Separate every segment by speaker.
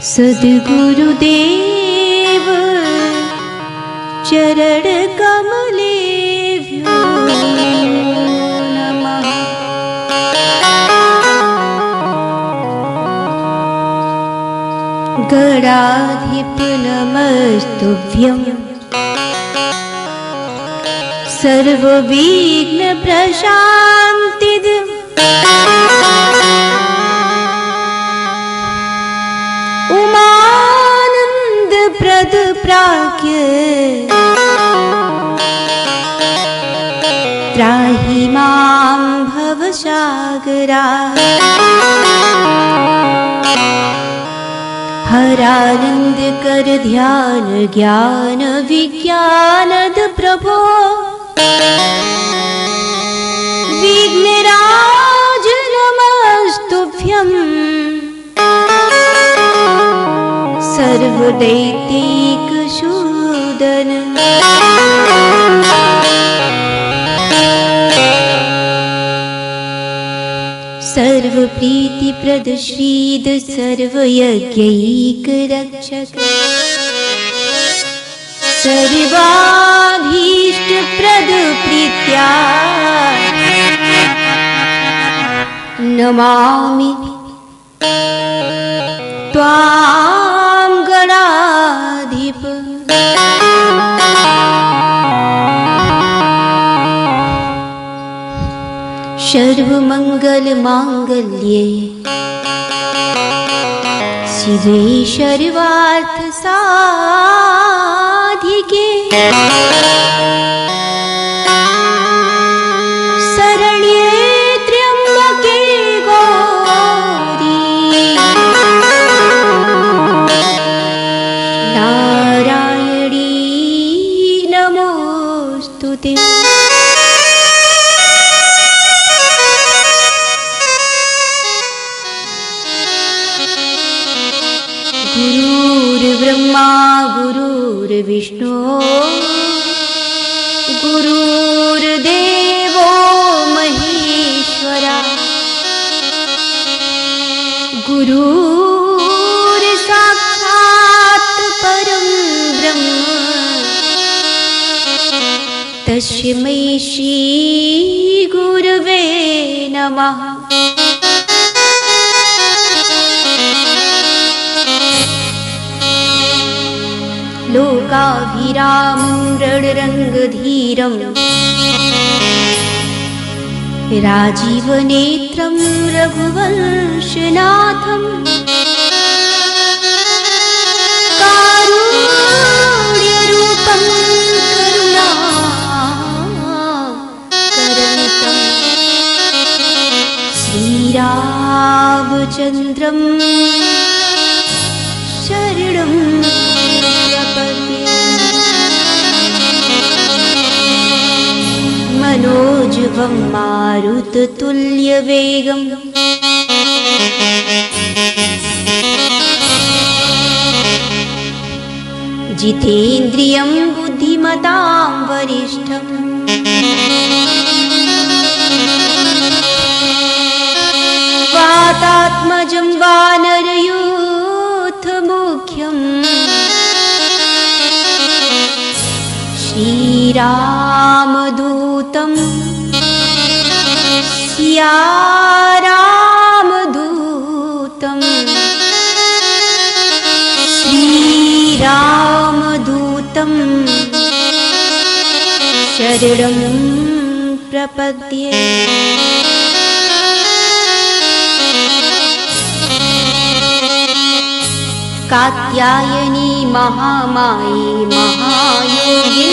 Speaker 1: सद्गुरुदेव चरण कमलेभ्यो नमः। गणाधिप नमस्तुभ्यं सर्वविघ्न प्रशान्तिद उमानंद प्रद प्राज्ञ त्राहि मां भवसागरा। हरानंद कर ध्यान ज्ञान विज्ञानद प्रभो विघ्नराज नमस्तुभ्यं सर्वदैत्यैकशूदन। सर्वप्रीतिप्रद श्रीद सर्वयज्ञैकरक्षक सर्वाभीष्टप्रद प्रीत्या नमामि त्वां गणाधिप। सर्वमंगल मांगल्ये शिवे सर्वार्थ साधिके शरण्ये त्र्यंबके गौरी नारायणी नमोस्तुते। गुरुर्ब्रह्मा गुरुर्विष्णु गुरुर्देवो महेश्वरा गुरुर्साक्षात् परं ब्रह्म तस्मै श्री गुरवे नमः। लोकाभिरामं रणरङ्गधीरं राजीवनेत्रं रघुवंशनाथं कारुण्यरूपं करुणाकरनितं श्रीरामचन्द्रं शरणं मनोजवं मारुततुल्यवेगं जितेन्द्रियं बुद्धिमतां वरिष्ठं वातात्मजं वानरयूथमुख्यं श्रीरामदूतं सियारामदूतं श्रीरामदूतं शरणं प्रपद्ये। कात्यायनी महामाये महायोगिन्यधीश्वरी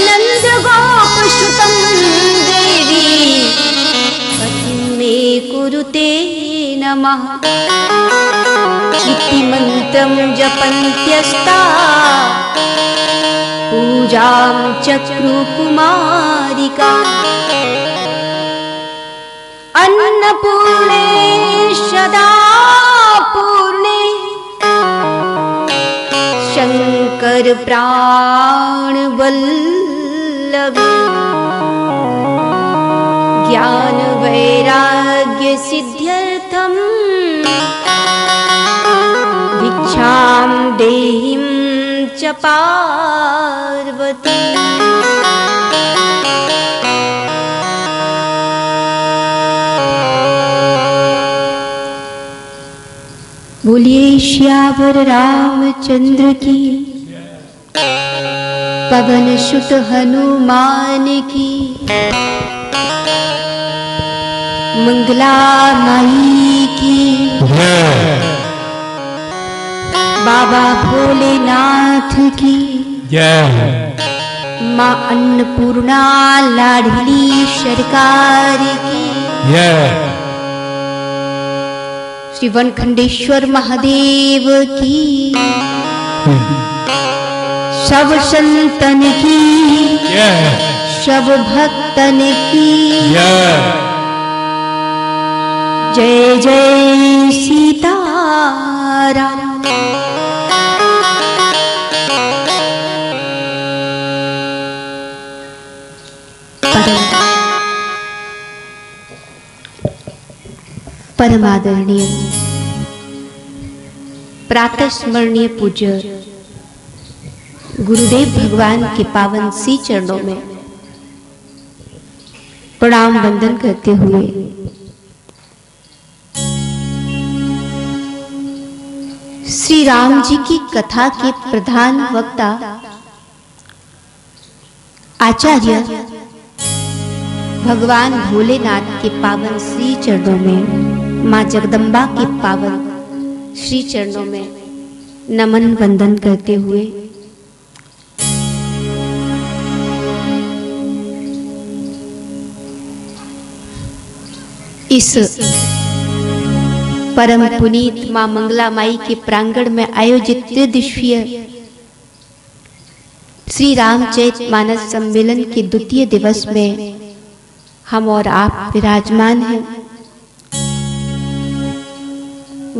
Speaker 1: नन्दगोपसुतं देवी पतिं मे कुरुते नमः। इतिमन्त्रं जपन्त्यस्ता पूजां चक्रु कुमारिका अन्नपूर्णे सदा पूर्णे शंकर प्राण वल्लभ ज्ञान वैराग्य सिद्ध्यर्थ दर्शनार्थं भिक्षां देहिं च पार्वती। बोलिए श्यावर रामचंद्र की, पवन सुत हनुमान की, मंगला माई की, बाबा भोलेनाथ की, माँ अन्नपूर्णा लाडली सरकार की, श्री वनखंडेश्वर महादेव की, सब संतन की, सब भक्तन की, जय जय सीताराम। परमादरणीय प्रातः स्मरणीय पूज्य गुरुदेव भगवान के पावन सी चरणों में प्रणाम वंदन करते हुए श्री राम जी की कथा के प्रधान वक्ता आचार्य भगवान भोलेनाथ के पावन श्री चरणों में, माँ जगदम्बा के पावन श्री चरणों में नमन वंदन करते हुए इस परम पुनीत माँ मंगला माई के प्रांगण में आयोजित त्रिदिवसीय श्री रामचरित मानस सम्मेलन के द्वितीय दिवस में हम और आप विराजमान हैं।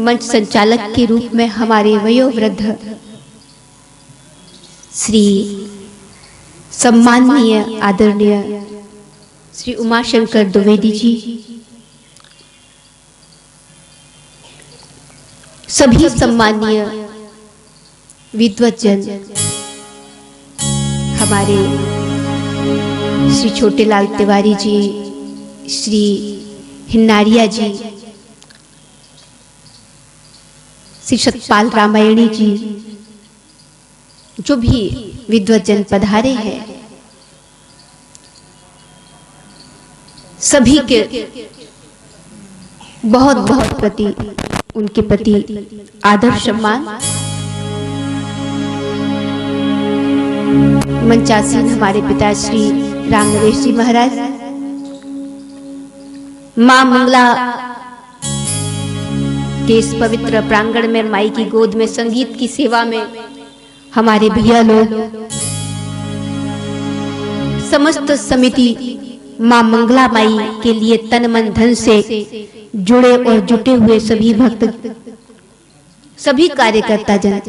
Speaker 1: मंच संचालक के रूप में हमारे वयोवृद्ध श्री सम्माननीय आदरणीय श्री उमाशंकर द्विवेदी जी, सभी सम्माननीय विद्वज्जन, हमारे श्री छोटेलाल तिवारी जी, श्री हिन्नारिया जी, श्री सतपाल रामायणी जी, जो भी विद्वज्जन पधारे हैं, सभी के बहुत बहुत प्रति उनके प्रति आदर सम्मान। मंचासीन हमारे पिताश्री राम नरेश जी महाराज, मां मंगला के इस पवित्र प्रांगण में माई की गोद में संगीत की सेवा में हमारे भैया लोग, समस्त समिति मां मंगला माई के लिए तन मन धन से जुड़े और जुटे हुए सभी भक्त, सभी कार्यकर्ता जन,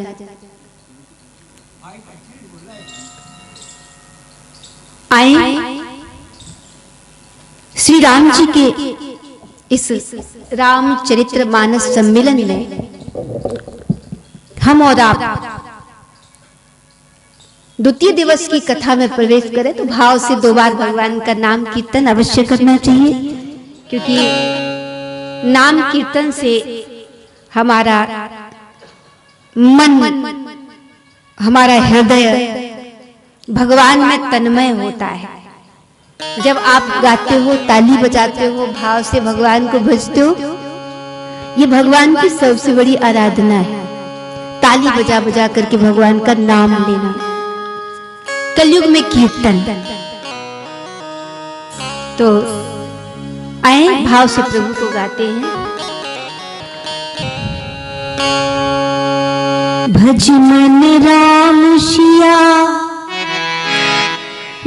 Speaker 1: आए श्री राम जी के इस रामचरित्र मानस सम्मेलन में हम और आप द्वितीय दिवस की कथा में प्रवेश करें तो भाव से 2 बार भगवान का नाम कीर्तन अवश्य करना चाहिए, क्योंकि नाम कीर्तन से हमारा मन, हमारा हृदय भगवान में तन्मय होता है। जब आप गाते हो, ताली बजाते हो, भाव से भगवान को भजते हो, ये भगवान की सबसे बड़ी आराधना है। ताली बजा बजा करके भगवान का नाम लेना, कलयुग में कीर्तन। तो आए भाव से प्रभु को गाते हैं। भज मन राम सिया,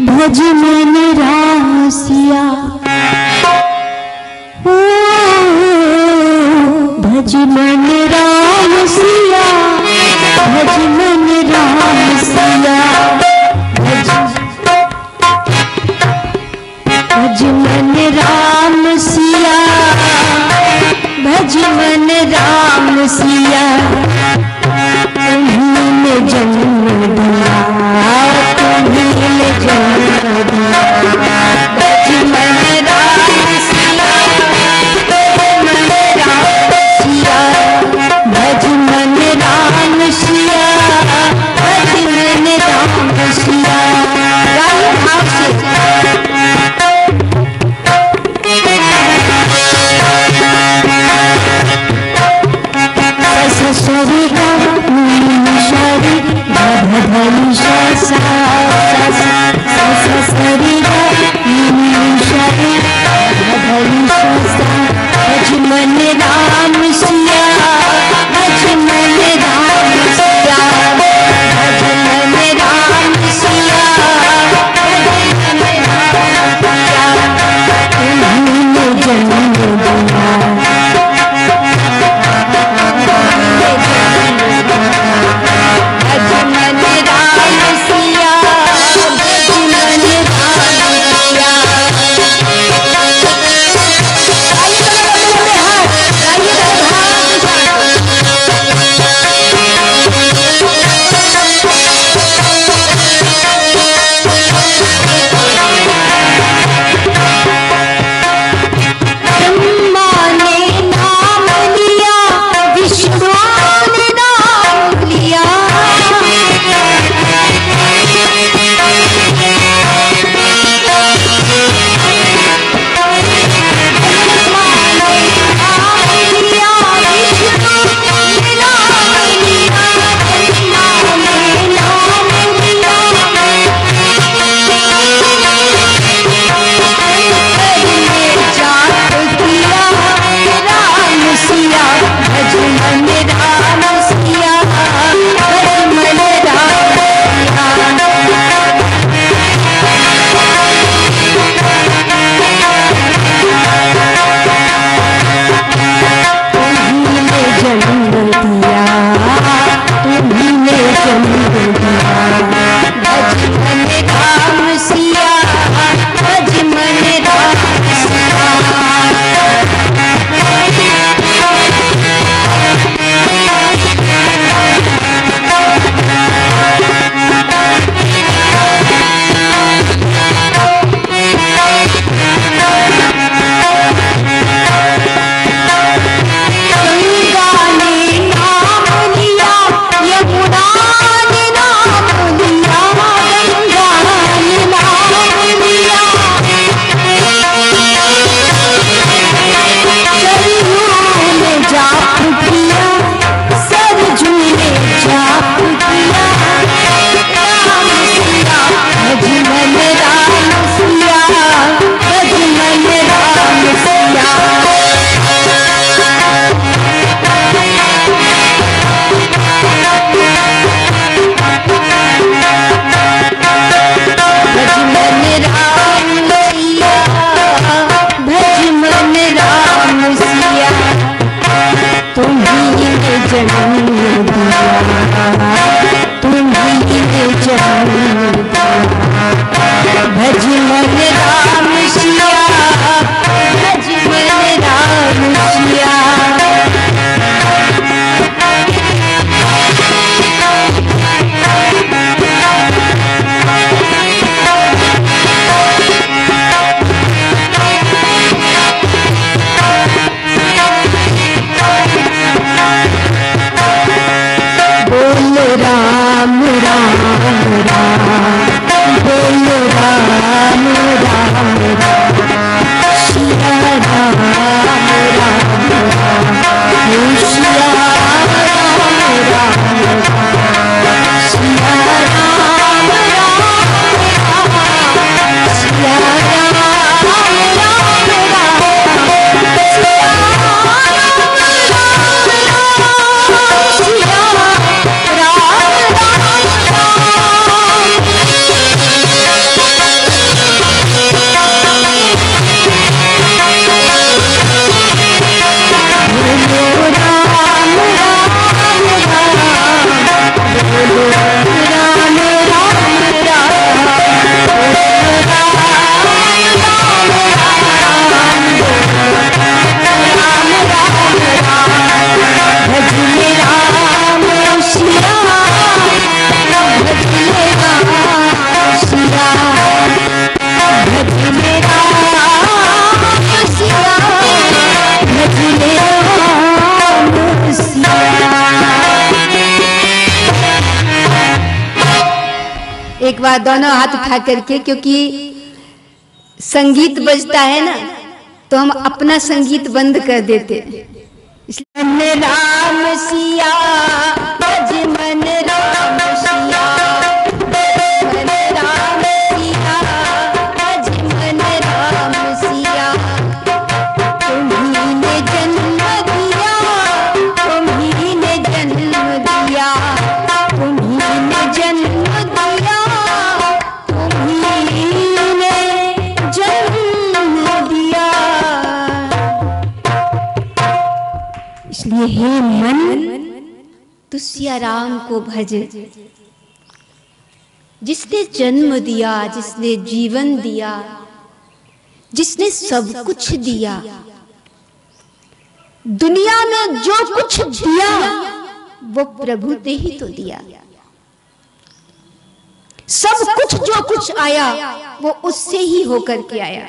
Speaker 1: भज मन राम सिया, भज मन राम सिया, भज मन राम सिया, भज मन राम सिया, भज भजमन राम सिया तुम्हीं ने जन्म दिया, तुम्हीं ने जन्म दिया। भजमन राम सिया भजमन राम सिया, भजमन राम सिया भजमन राम सिया। गाइए भाव से। ससुरी एक बार दोनों हाथ उठा करके, क्योंकि संगीत बजता है ना तो हम अपना संगीत बंद कर देते। इसलिए राम सिया भज मन राम सिया, मन राम सिया भज मन राम सिया। तुम्ही ने जन्म दिया, तुम्ही ने जन्म दिया, तुम्ही ने जन्म दिया, तुम्ही ने जन्म दिया। इसलिए हे मन तू सिया राम को भज, जिसने जन्म दिया, जिसने जीवन दिया, जिसने सब कुछ दिया। दुनिया में जो कुछ दिया वो प्रभु ने ही तो दिया। सब कुछ जो कुछ आया वो उससे ही होकर के आया,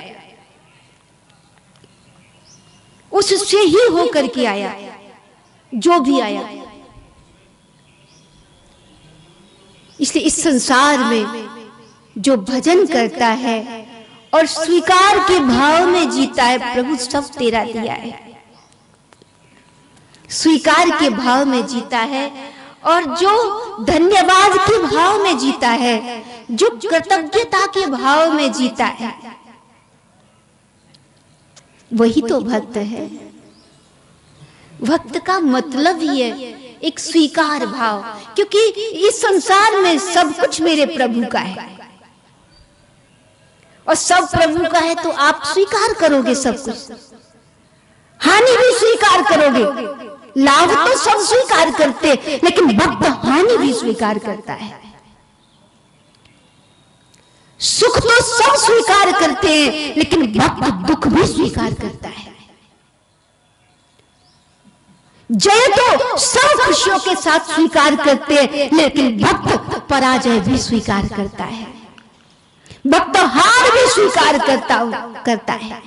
Speaker 1: उससे ही होकर के आया जो भी आया। इसलिए इस संसार में जो भजन करता है और स्वीकार के भाव में जीता है, प्रभु सब तेरा दिया है, स्वीकार के भाव में जीता है। और जो धन्यवाद के भाव में जीता है, जो कृतज्ञता के भाव में जीता है, वही तो भक्त है। भक्त का मतलब ही है एक स्वीकार भाव, क्योंकि इस संसार में सब कुछ मेरे प्रभु का है और सब प्रभु का है, तो आप स्वीकार करोगे सब कुछ, हानि भी स्वीकार करोगे। लाभ तो सब स्वीकार करते, लेकिन भक्त हानि भी स्वीकार करता है। सुख तो सब स्वीकार करते हैं, लेकिन भक्त दुख भी स्वीकार करता है। जय तो सब खुशियों के साथ स्वीकार करते हैं, लेकिन भक्त पराजय भी स्वीकार करता है, भक्त हार भी स्वीकार करता है।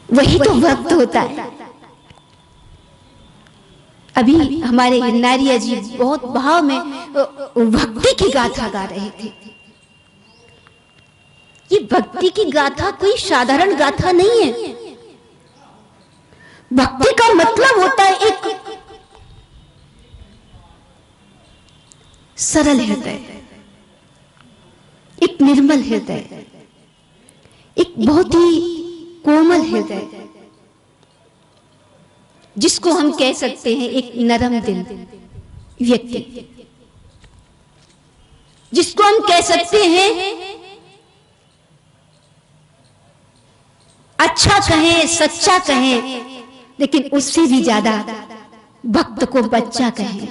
Speaker 1: वही तो भक्त होता है। अभी हमारे गिरनारिया जी बहुत भाव में भक्ति की गाथा गा रहे थे। ये भक्ति की गाथा कोई साधारण गाथा नहीं है। भक्ति का मतलब होता है एक सरल हृदय, एक निर्मल हृदय, एक बहुत ही कोमल हृदय, जिसको हम कह सकते हैं एक नरम दिल व्यक्ति, जिसको हम कह सकते हैं अच्छा कहें, सच्चा कहें, लेकिन उससे भी ज्यादा भक्त को बच्चा कहें।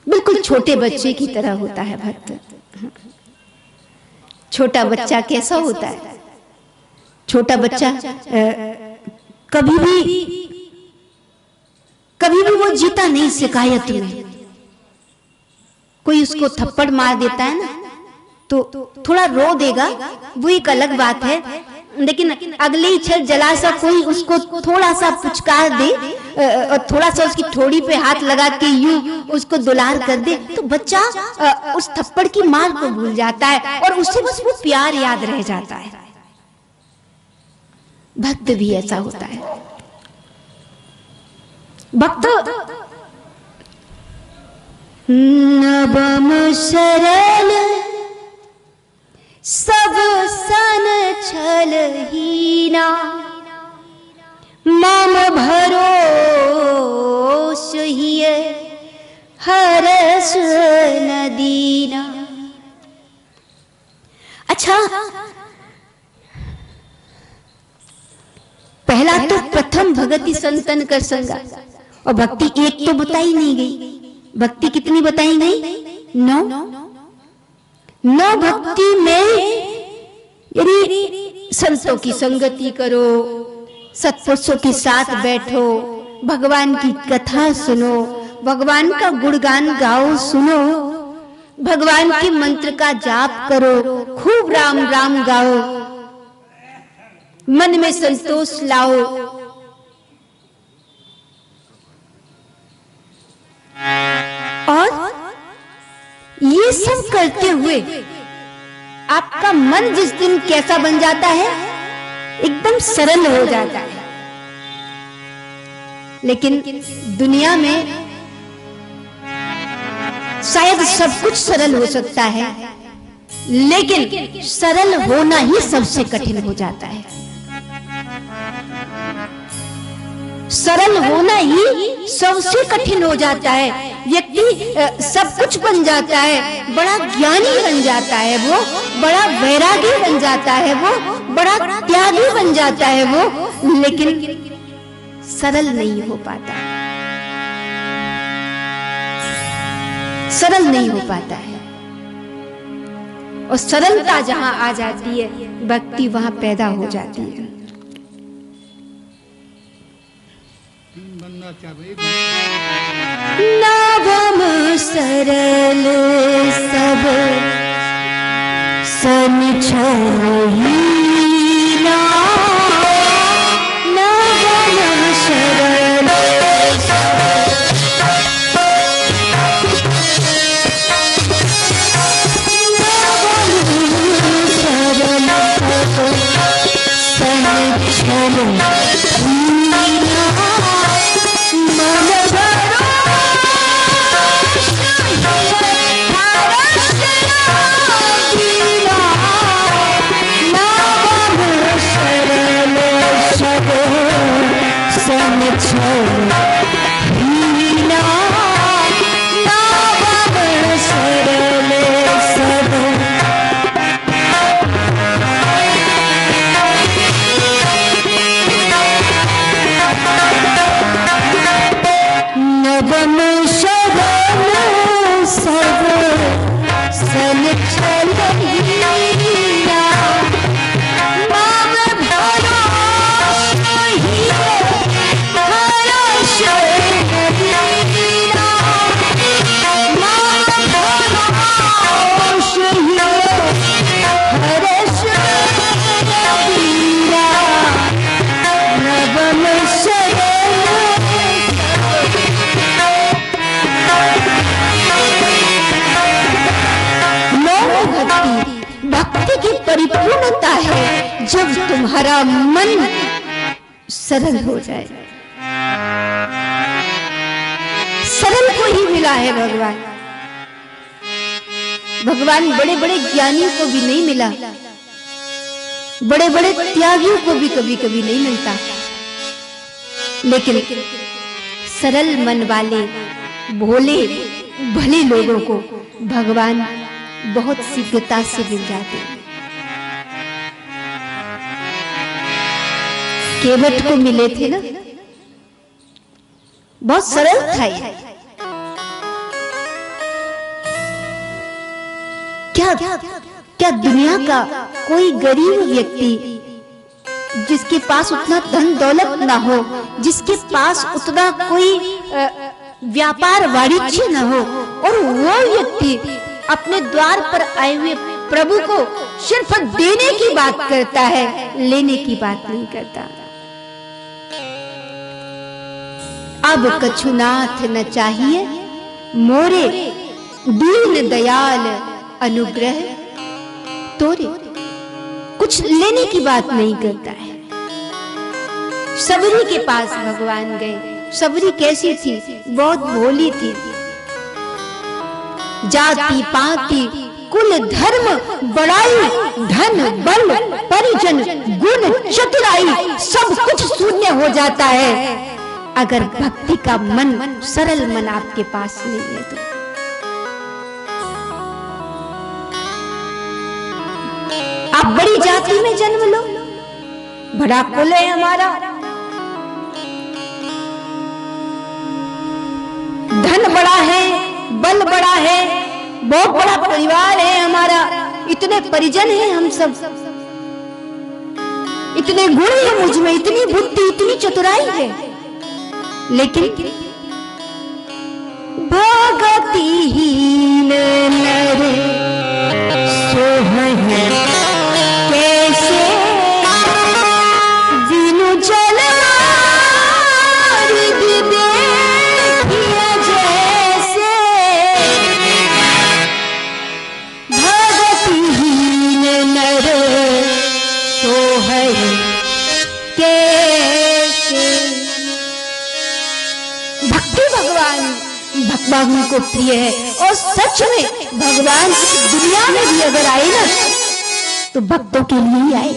Speaker 1: बिल्कुल छोटे बच्चे की तरह होता है भक्त। छोटा बच्चा कैसा होता है? छोटा बच्चा कभी भी वो जीता नहीं शिकायत में। कोई उसको थप्पड़ मार देता है ना तो थोड़ा रो देगा, वो एक अलग बात है, लेकिन अगले ही क्षण जला सा कोई उसको थोड़ा सा पुचकार दे और थोड़ा सा उसकी ठोड़ी पे हाथ लगा के यूं उसको दुलार कर दे, तो बच्चा उस थप्पड़ की मार को भूल जाता है और उससे बस वो प्यार याद रह जाता है। भक्त भी ऐसा होता है। भक्त नवम सरल सब सन छल हीना, मम भरोस हिय हरस न दीना। अच्छा, पहला तो प्रथम भगति संतन कर संगा, और भक्ति एक तो बताई नहीं गई। भक्ति कितनी बताई गई? 9 भक्ति में यदि संतों की संगति करो, सत्पुरुषों के साथ बैठो, भगवान की कथा सुनो, भगवान का गुणगान गाओ, सुनो, भगवान के मंत्र का जाप करो, खूब राम राम गाओ, मन में संतोष लाओ, भगवान और ये सब करते हुए आपका मन जिस दिन कैसा बन जाता है, एकदम सरल हो जाता है। लेकिन दुनिया में शायद सब कुछ सरल हो सकता है, लेकिन सरल होना ही सबसे कठिन हो जाता है। सरल होना ही सबसे कठिन हो जाता है। व्यक्ति सब कुछ बन जाता है, बड़ा ज्ञानी बन जाता है वो, बड़ा वैरागी बन जाता है वो, बड़ा त्यागी बन जाता है वो, लेकिन सरल नहीं हो पाता, सरल नहीं हो पाता है। और सरलता जहां आ जाती है, भक्ति वहां पैदा हो जाती है। नवम सरल सब सन छही ना, नवम सरल परिपूर्णता है जब तुम्हारा मन सरल हो जाए। सरल को ही मिला है भगवान। भगवान बड़े बड़े ज्ञानियों को भी नहीं मिला, बड़े बड़े त्यागियों को भी कभी कभी नहीं मिलता, लेकिन सरल मन वाले भोले भले लोगों को भगवान बहुत शीघ्रता से मिल जाते हैं। केवट को मिले थे ना, बहुत सरल था ये। क्या दुनिया का कोई गरीब व्यक्ति जिसके पास उतना धन दौलत ना हो, जिसके पास उतना कोई व्यापार वाणिज्य ना हो, और वो व्यक्ति अपने द्वार पर आए हुए प्रभु को सिर्फ देने की बात करता है, लेने की बात नहीं करता। अब कछुनाथ न चाहिए मोरे, दीन दयाल अनुग्रह तोरे। कुछ लेने की बात नहीं करता है। सबरी के पास भगवान गए। सबरी कैसी थी? बहुत भोली थी। जाति पाति कुल धर्म बड़ाई, धन बल परिजन गुण चतुराई, सब कुछ शून्य हो जाता है अगर भक्ति का मन, सरल मन आपके पास नहीं है तो। आप बड़ी जाति में जन्म लो, बड़ा कुल है हमारा, धन बड़ा है, बल बड़ा है, बहुत बड़ा परिवार है हमारा, इतने परिजन हैं हम सब, इतने गुण है मुझ में, इतनी बुद्धि, इतनी चतुराई है, लेकिन भगतिहीन नर सोहन कैसे विनु जल मार्ग देखिए जैसे बाबू को प्रिय है। और सच में भगवान इस दुनिया में भी अगर आए ना तो भक्तों के लिए ही आए।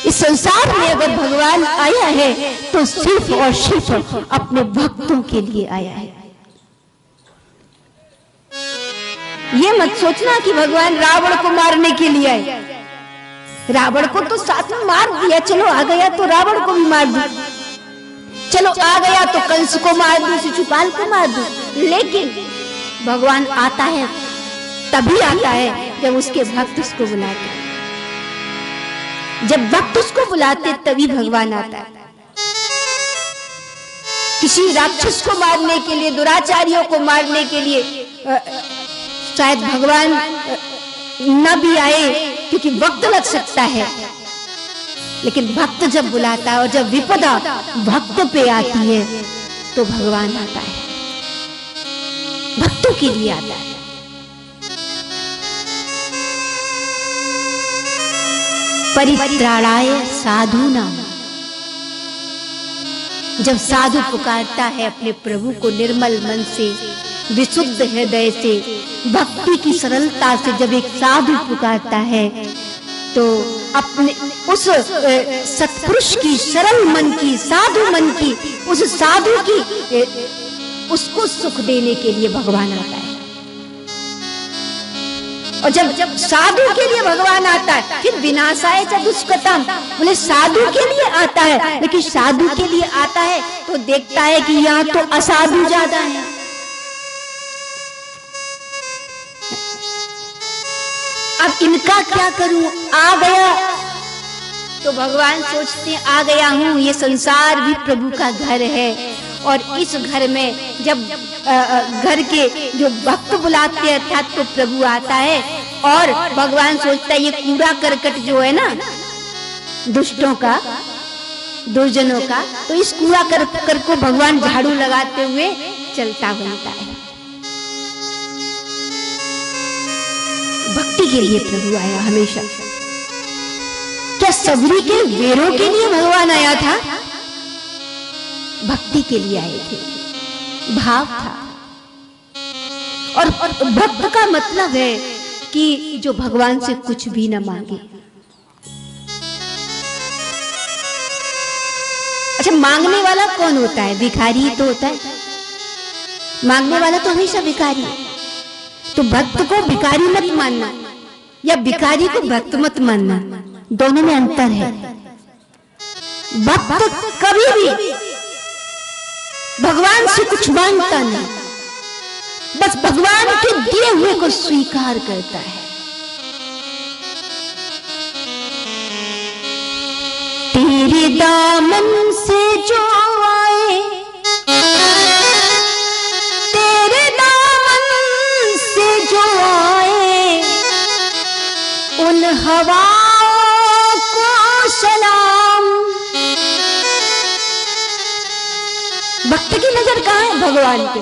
Speaker 1: इस संसार में अगर भगवान आया है तो सिर्फ और सिर्फ अपने भक्तों के लिए आया है। ये मत सोचना कि भगवान रावण को मारने के लिए आए। रावण को तो साथ में मार दिया, चलो आ गया तो रावण को भी मार दो, चलो आ गया तो कंस को मार दो, शिशुपाल को मार दो। लेकिन भगवान आता है तभी आता है जब उसके भक्त उसको बुलाते हैं। जब भक्त उसको बुलाते तभी भगवान आता है। किसी राक्षस को मारने के लिए, दुराचारियों को मारने के लिए शायद भगवान न भी आए क्योंकि वक्त लग सकता है, लेकिन भक्त जब बुलाता है और जब विपदा भक्त पे आती है तो भगवान आता है, भक्तों के लिए आता है। परित्राणाय साधूनां, जब साधु पुकारता है अपने प्रभु को निर्मल मन से, विशुद्ध हृदय से, भक्ति की सरलता से, जब एक साधु पुकारता है तो अपने उस सत्पुरुष की, सरल मन की, साधु मन की, उस साधु की, उसको सुख देने के लिए भगवान आता है। और जब साधु के लिए भगवान आता है, फिर विनाशाय च दुष्कृतम्, बोले साधु के लिए आता है, लेकिन साधु के लिए आता है तो देखता है कि यहाँ तो असाधु ज्यादा है। अब इनका क्या करूं? आ गया तो भगवान सोचते हैं आ गया हूं, ये संसार भी प्रभु का घर है। और इस घर में जब घर के जो भक्त बुलाते हैं अर्थात तो प्रभु आता है, और भगवान सोचता है ये कूड़ा करकट जो है ना दुष्टों का, दुर्जनों का, तो इस कूड़ा करकट को भगवान झाड़ू लगाते हुए चलता बनता है। भक्ति के लिए प्रभु आया हमेशा। क्या सबरी के वेरों के लिए भगवान आया था? भक्ति के लिए आए थे, भाव था। और भक्त का मतलब है कि जो भगवान से कुछ भी न मांगे। अच्छा, मांगने वाला कौन होता है? भिखारी तो होता है, मांगने वाला तो हमेशा भिखारी है। तो भक्त को भिखारी मत मानना या भिखारी को भक्त मत मानना, दोनों में अंतर है। भक्त कभी भी भगवान से कुछ मांगता नहीं, बस भगवान के दिए हुए को स्वीकार करता है। तेरे दामन से जो आए, तेरे दामन से जो आए, उन हवाओं को सलाम। भक्त की नजर कहाँ है? भगवान पे।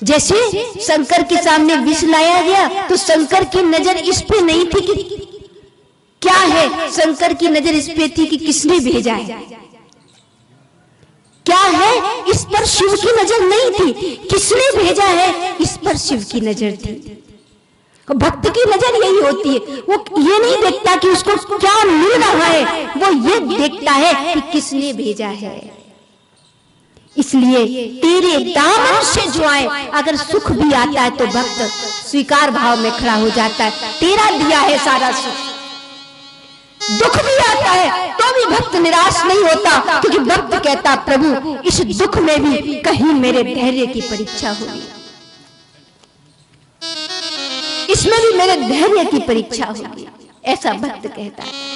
Speaker 1: जैसे शंकर के सामने विष लाया गया तो शंकर की नजर इस पे नहीं थी कि क्या है, शंकर की नजर इस पे थी कि किसने भेजा है। क्या है, इस पर शिव की नजर नहीं थी, किसने भेजा है, इस पर शिव की नजर थी। भक्त की नजर यही होती है, वो ये नहीं देखता कि उसको क्या मिल रहा है, वो ये देखता है कि किसने भेजा है। इसलिए तेरे दामन से जो आए, अगर सुख भी आता है तो भक्त स्वीकार भाव में खड़ा हो जाता है, तेरा दिया है सारा सुख। दुख भी आता है तो भी भक्त निराश नहीं होता, क्योंकि भक्त कहता प्रभु इस दुख में भी कहीं मेरे धैर्य की परीक्षा होगी, इसमें भी मेरे धैर्य की परीक्षा होगी, ऐसा भक्त कहता है।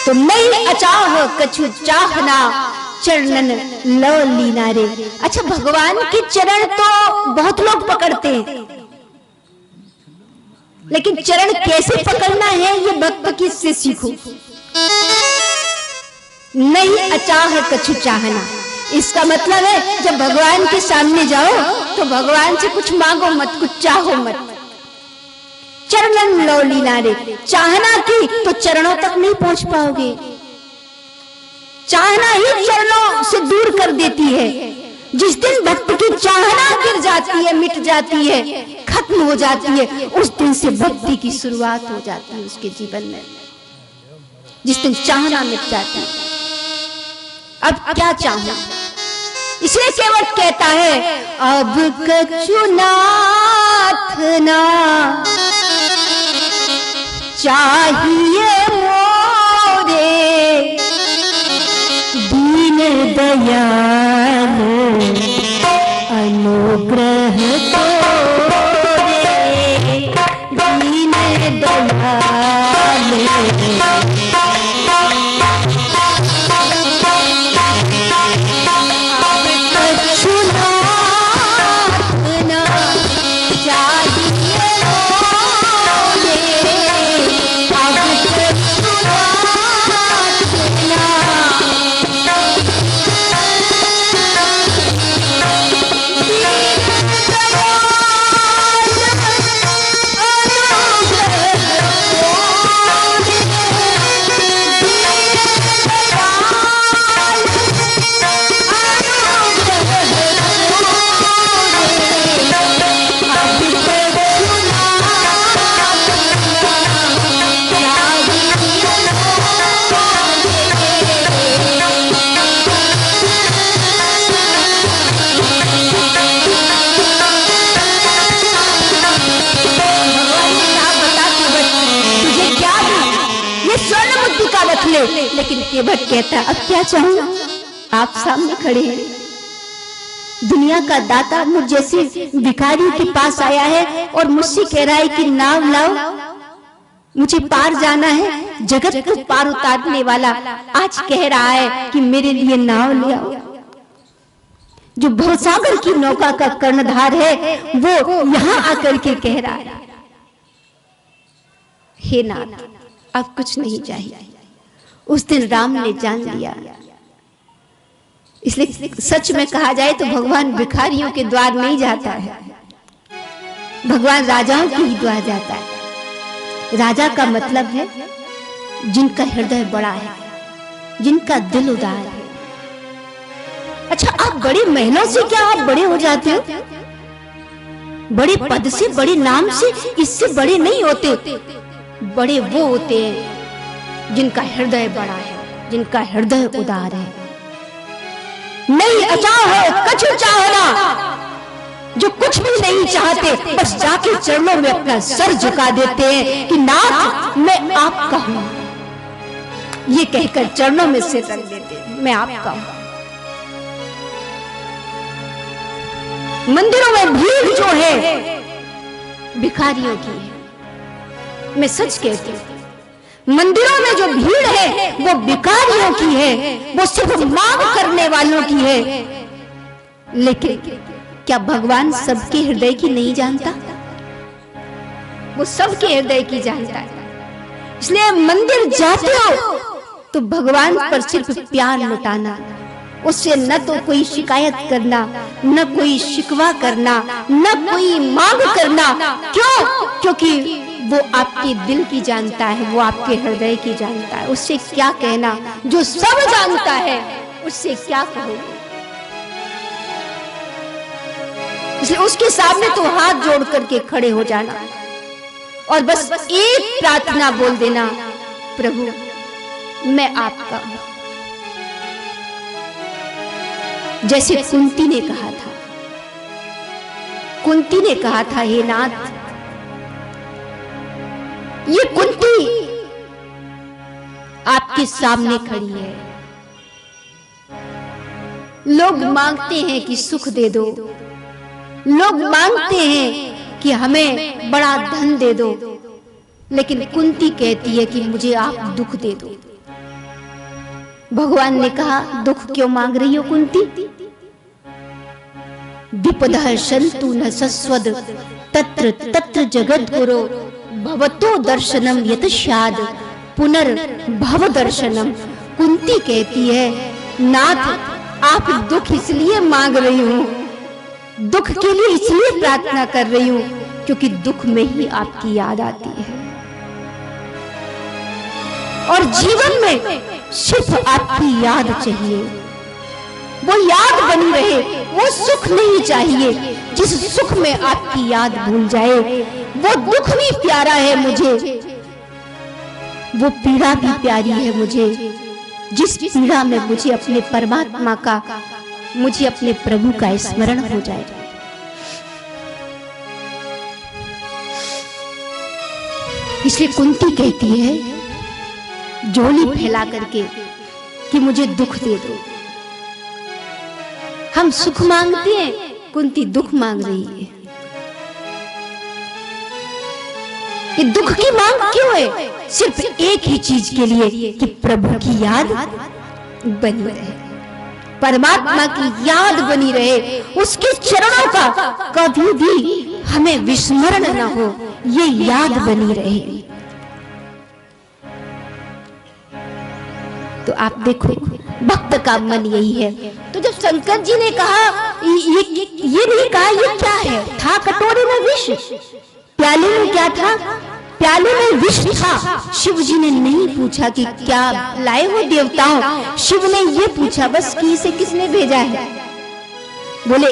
Speaker 1: तो नहीं अचाह कछु चाहना, चरणन लो लीना रे। अच्छा, भगवान के चरण तो बहुत लोग पकड़ते हैं, लेकिन चरण कैसे पकड़ना है ये भक्त की से सीखो। नहीं अचाह कछु चाहना, इसका मतलब है जब भगवान के सामने जाओ तो भगवान से कुछ मांगो मत, कुछ चाहो मत। चरणन लौलीना रे, चाहना की तो चरणों तक नहीं पहुंच पाओगे। चाहना ही चरणों से दूर कर देती है। जिस दिन भक्त की चाहना गिर जाती है, मिट जाती है, खत्म हो जाती है, उस दिन से भक्ति की शुरुआत हो जाती है उसके जीवन में। जिस दिन चाहना मिट जाती है, अब क्या चाहना, इसलिए केवट कहता है अब कछु नाथ ना चाहिए मोरे, दीन दयाल अनुग्रह तोरे, दीन दयाल लेकिन केवट कहता अब क्या चाहूं, आप सामने खड़े हैं, दुनिया का दाता मुझ जैसे भिखारी के पास आया है और मुझसे कह रहा है कि नाव लाओ, मुझे पार जाना है। जगत को पार उतारने वाला आज कह रहा है कि मेरे लिए नाव ले आओ। जो भवसागर की नौका का कर्णधार है वो यहां आकर के कह रहा है हे नाथ अब कुछ नहीं चाहिए। उस दिन राम ने जान लिया। इसलिए सच में कहा जाए तो भगवान भिखारियों के द्वार नहीं जाता है, भगवान राजाओं के ही द्वार जाता है। राजा का मतलब है जिनका हृदय बड़ा है, जिनका दिल उदार है। अच्छा, आप बड़े महलों से क्या आप बड़े हो जाते हो? बड़े पद से, बड़े नाम से, इससे बड़े नहीं होते। बड़े वो होते हैं जिनका हृदय बड़ा है, जिनका हृदय उदार है। नहीं अचाहो कछु चाहना, जो कुछ भी नहीं चाहते, बस जाके चरणों में अपना सर झुका देते हैं कि नाथ मैं आपका हूं। ये कहकर चरणों में सिर रख देते हैं, मैं आपका हूं। मंदिरों में भीड़ जो है भिखारियों की है, मैं सच कहती हूं। मंदिरों में जो भीड़ है वो भिखारियों की है, वो सिर्फ मांग करने वालों की है। लेकिन क्या भगवान सबके हृदय की नहीं जानता? वो सबके हृदय की जानता है। इसलिए मंदिर जाते हो तो भगवान पर सिर्फ प्यार लुटाना, उससे न तो कोई शिकायत करना, न कोई शिकवा करना, न कोई मांग करना। क्यों? क्योंकि वो आपके दिल की जानता है, वो आपके हृदय की जानता है। उससे क्या कहना, जो सब जानता है उससे क्या कहोगे? इसलिए उसके सामने तो हाथ जोड़ करके खड़े हो जाना और बस एक प्रार्थना बोल देना, प्रभु मैं आपका हूं। जैसे कुंती ने कहा था, कुंती ने कहा था हे नाथ, ये कुंती आपके सामने खड़ी है। लोग मांगते हैं कि सुख दे दो, लोग मांगते हैं कि हमें बड़ा धन दे दो, लेकिन कुंती कहती है कि मुझे आप दुख दे दो। भगवान ने कहा दुख क्यों मांग रही हो कुंती? विपदः सन्तु न सस्वद तत्र तत्र जगत गुरो भवतो दर्शनम यत शाद पुनर्भव दर्शनम। कुंती कहती है नाथ आप दुख इसलिए मांग रही हूं, दुख के लिए इसलिए प्रार्थना कर रही हूं क्योंकि दुख में ही आपकी याद आती है। और जीवन में सिर्फ आपकी याद चाहिए, वो याद बनी रहे, वो सुख नहीं चाहिए। जिस सुख में आपकी याद भूल जाए वो दुख भी प्यारा है मुझे, वो पीड़ा भी प्यारी है मुझे। जिस पीड़ा में मुझे अपने परमात्मा का, मुझे अपने प्रभु का स्मरण हो जाए। इसलिए कुंती कहती है झोली फैला करके कि मुझे दुख दे दो। हम सुख मांगते हैं, कुंती दुख मांग रही है। ये दुख की मांग क्यों है? सिर्फ एक ही चीज के लिए कि प्रभु की याद बनी रहे, परमात्मा की याद बनी रहे, उसके चरणों का कभी भी हमें विस्मरण न हो, ये याद बनी रहे। तो आप देखो भक्त का मन यही है। तो जब शंकर जी ने कहा ये नहीं कहा ये क्या है, था कटोरे में विष, प्याले में क्या था? प्याले में विष था। शिव जी ने नहीं पूछा कि क्या लाए हो देवताओं, शिव ने ये पूछा बस कि इसे किसने भेजा है? बोले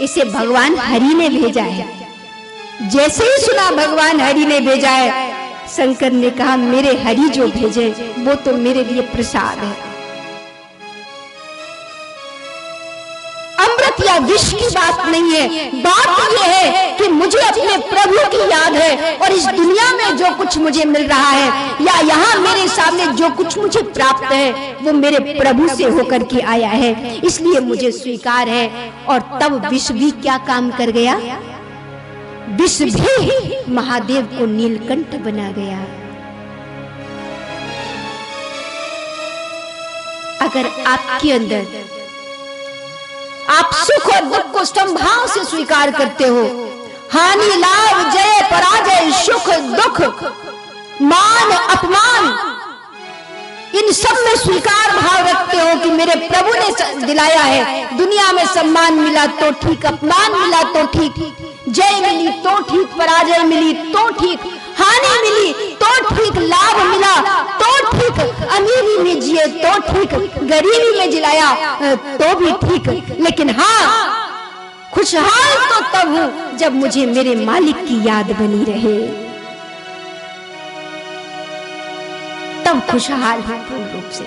Speaker 1: इसे भगवान हरि ने भेजा है। जैसे ही सुना भगवान हरि ने भेजा है, शंकर ने कहा मेरे हरि जो भेजे वो तो मेरे लिए प्रसाद है। अमृत या विष की बात नहीं है, बात यह है कि मुझे अपने प्रभु की याद है, और इस दुनिया में जो कुछ मुझे मिल रहा है या यहाँ मेरे सामने जो कुछ मुझे प्राप्त है वो मेरे प्रभु से होकर के आया है, इसलिए मुझे स्वीकार है। और तब विष भी क्या काम कर गया? विष भी महादेव को नीलकंठ बना गया। अगर आपके अंदर आप सुख और दुख को समभाव से स्वीकार करते हो, हानि लाभ जय पराजय सुख दुख मान अपमान इन सब में स्वीकार भाव रखते हो कि मेरे प्रभु ने दिलाया है। दुनिया में सम्मान मिला तो ठीक, अपमान मिला तो ठीक, जय मिली तो ठीक, पराजय मिली तो ठीक, हानि मिली तो ठीक, लाभ मिला तो ठीक, अमीरी में जिए तो ठीक, गरीबी में जिलाया तो भी ठीक, लेकिन हाँ खुशहाल तो तब हूं जब मुझे मेरे मालिक की याद बनी रहे, तब खुशहाल है पूर्ण रूप से।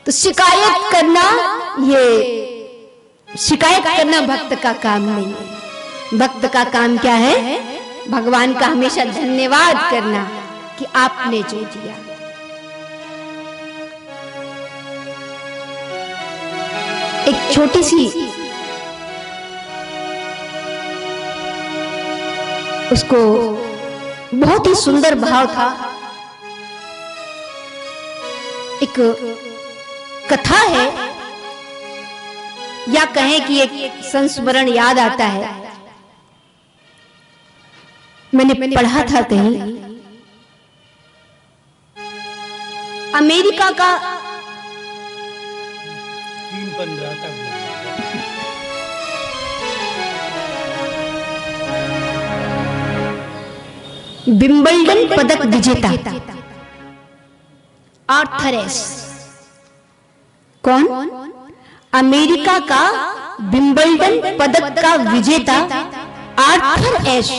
Speaker 1: तो शिकायत करना भक्त का काम नहीं है। भक्त का काम क्या है? भगवान का हमेशा धन्यवाद करना कि आपने जो दिया। एक छोटी सी उसको बहुत ही सुंदर भाव था। एक कथा है या कहें कि एक संस्मरण याद आता है। मैंने पढ़ा था कहीं, अमेरिका का
Speaker 2: 3-15 तक
Speaker 1: विंबलडन पदक विजेता आर्थर एश। कौन? अमेरिका का विंबलडन पदक का विजेता आर्थर एश।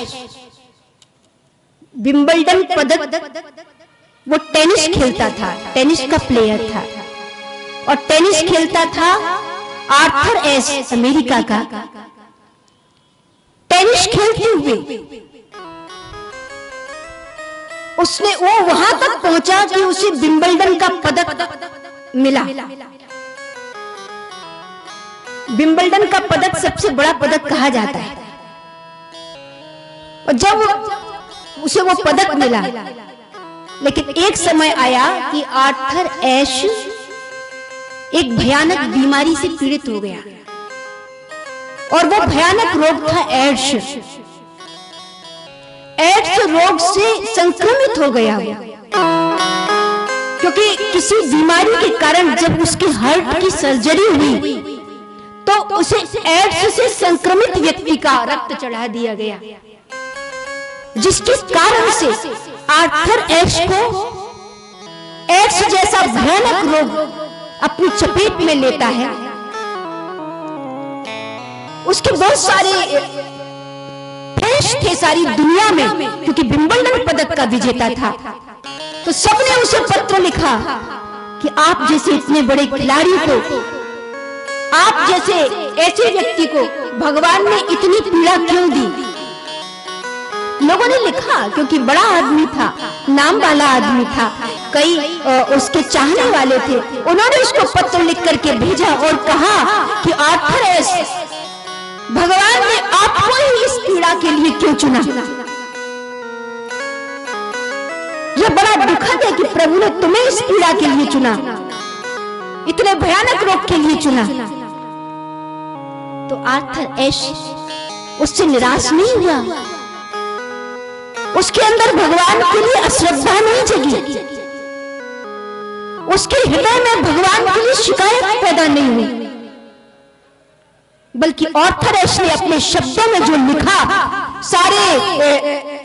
Speaker 1: विंबलडन पदक, वो टेनिस खेलता था, टेनिस का प्लेयर था और टेनिस खेलता था आर्थर एश अमेरिका का। टेनिस खेलते हुए उसने वो वहां तक पहुंचा कि उसे विंबलडन का पदक मिला। विंबलडन का पदक सबसे बड़ा पदक कहा जाता है, और जब उसे वो पदक मिला, लेकिन एक समय आया कि आर्थर एश एक भयानक बीमारी से पीड़ित हो गया, और वो भयानक रोग था एड्स। एड्स रोग से संक्रमित हो गया वो, क्योंकि किसी बीमारी के कारण जब उसके हार्ट की सर्जरी हुई तो उसे एड्स से संक्रमित व्यक्ति का रक्त चढ़ा दिया गया, जिसके कारण से आर्थर एश को एड्स जैसा भयानक रोग अपनी चपेट में लेता है, उसके बहुत सारे फैंस थे सारी दुनिया में, क्योंकि विंबलडन पदक का विजेता था। तो सबने उसे पत्र लिखा कि आप जैसे इतने बड़े खिलाड़ी को, आप जैसे ऐसे व्यक्ति को भगवान ने इतनी पीड़ा क्यों दी। लोगों ने लिखा क्योंकि बड़ा आदमी था, नाम वाला आदमी था, कई उसके चाहने वाले थे। उन्होंने उसको पत्र लिख करके भेजा और कहा कि आर्थर एश, भगवान ने आपको ही इस पीड़ा के लिए क्यों चुना। यह बड़ा दुखद है कि प्रभु ने तुम्हें इस पीड़ा के लिए चुना, इतने भयानक रोग के लिए चुना। तो आर्थर एश उससे निराश नहीं हुआ, उसके अंदर भगवान के लिए अश्रद्धा नहीं जगी, उसके हृदय में भगवान के लिए शिकायत पैदा नहीं हुई, बल्कि आर्थर एश ने अपने शब्दों में जो लिखा, सारे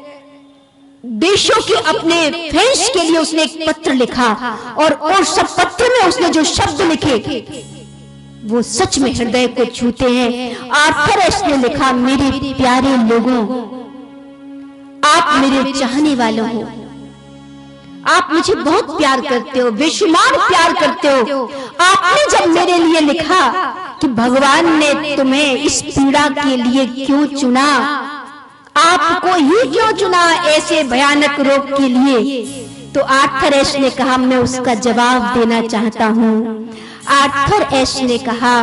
Speaker 1: देशों के अपने फैंस के लिए उसने एक पत्र लिखा, और सब पत्र में उसने जो शब्द लिखे वो सच में हृदय को छूते हैं। आर्थर एश ने लिखा, मेरे प्यारे लोगों, आप मेरे चाहने वाले हो, आप मुझे बहुत प्यार करते हो, बेशुमार प्यार करते हो। आपने जब मेरे लिए लिखा कि भगवान ने तुम्हें इस पीड़ा के लिए क्यों चुना, आपको ही क्यों चुना ऐसे भयानक रोग के लिए, तो आर्थर एश ने कहा, मैं उसका जवाब देना चाहता हूं। आर्थर एश ने कहा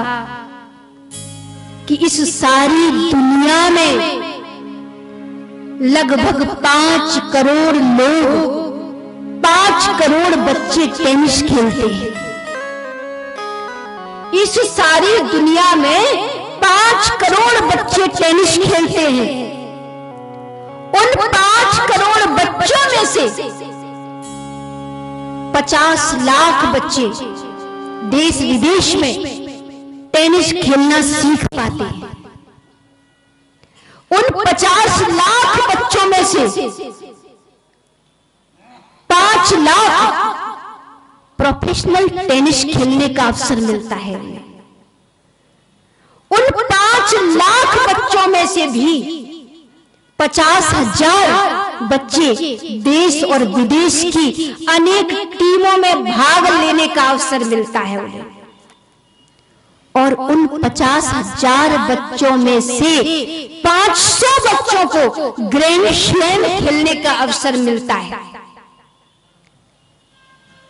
Speaker 1: कि इस सारी दुनिया में लगभग 5 करोड़ लोग, 5 करोड़ बच्चे टेनिस खेलते हैं। इस सारी दुनिया में 5 करोड़ बच्चे टेनिस खेलते हैं। उन 5 करोड़ बच्चों में से 50 लाख बच्चे देश विदेश में टेनिस खेलना सीख पाते हैं। उन 50 लाख बच्चों में से 5 लाख प्रोफेशनल टेनिस खेलने का अवसर मिलता है। उन 5 लाख बच्चों में से भी 50,000 बच्चे देश और विदेश की अनेक टीमों में भाग लेने का अवसर मिलता है उन्हें, और उन 50,000 बच्चों में से 500 बच्चों को ग्रैंड स्लैम खेलने का अवसर मिलता है।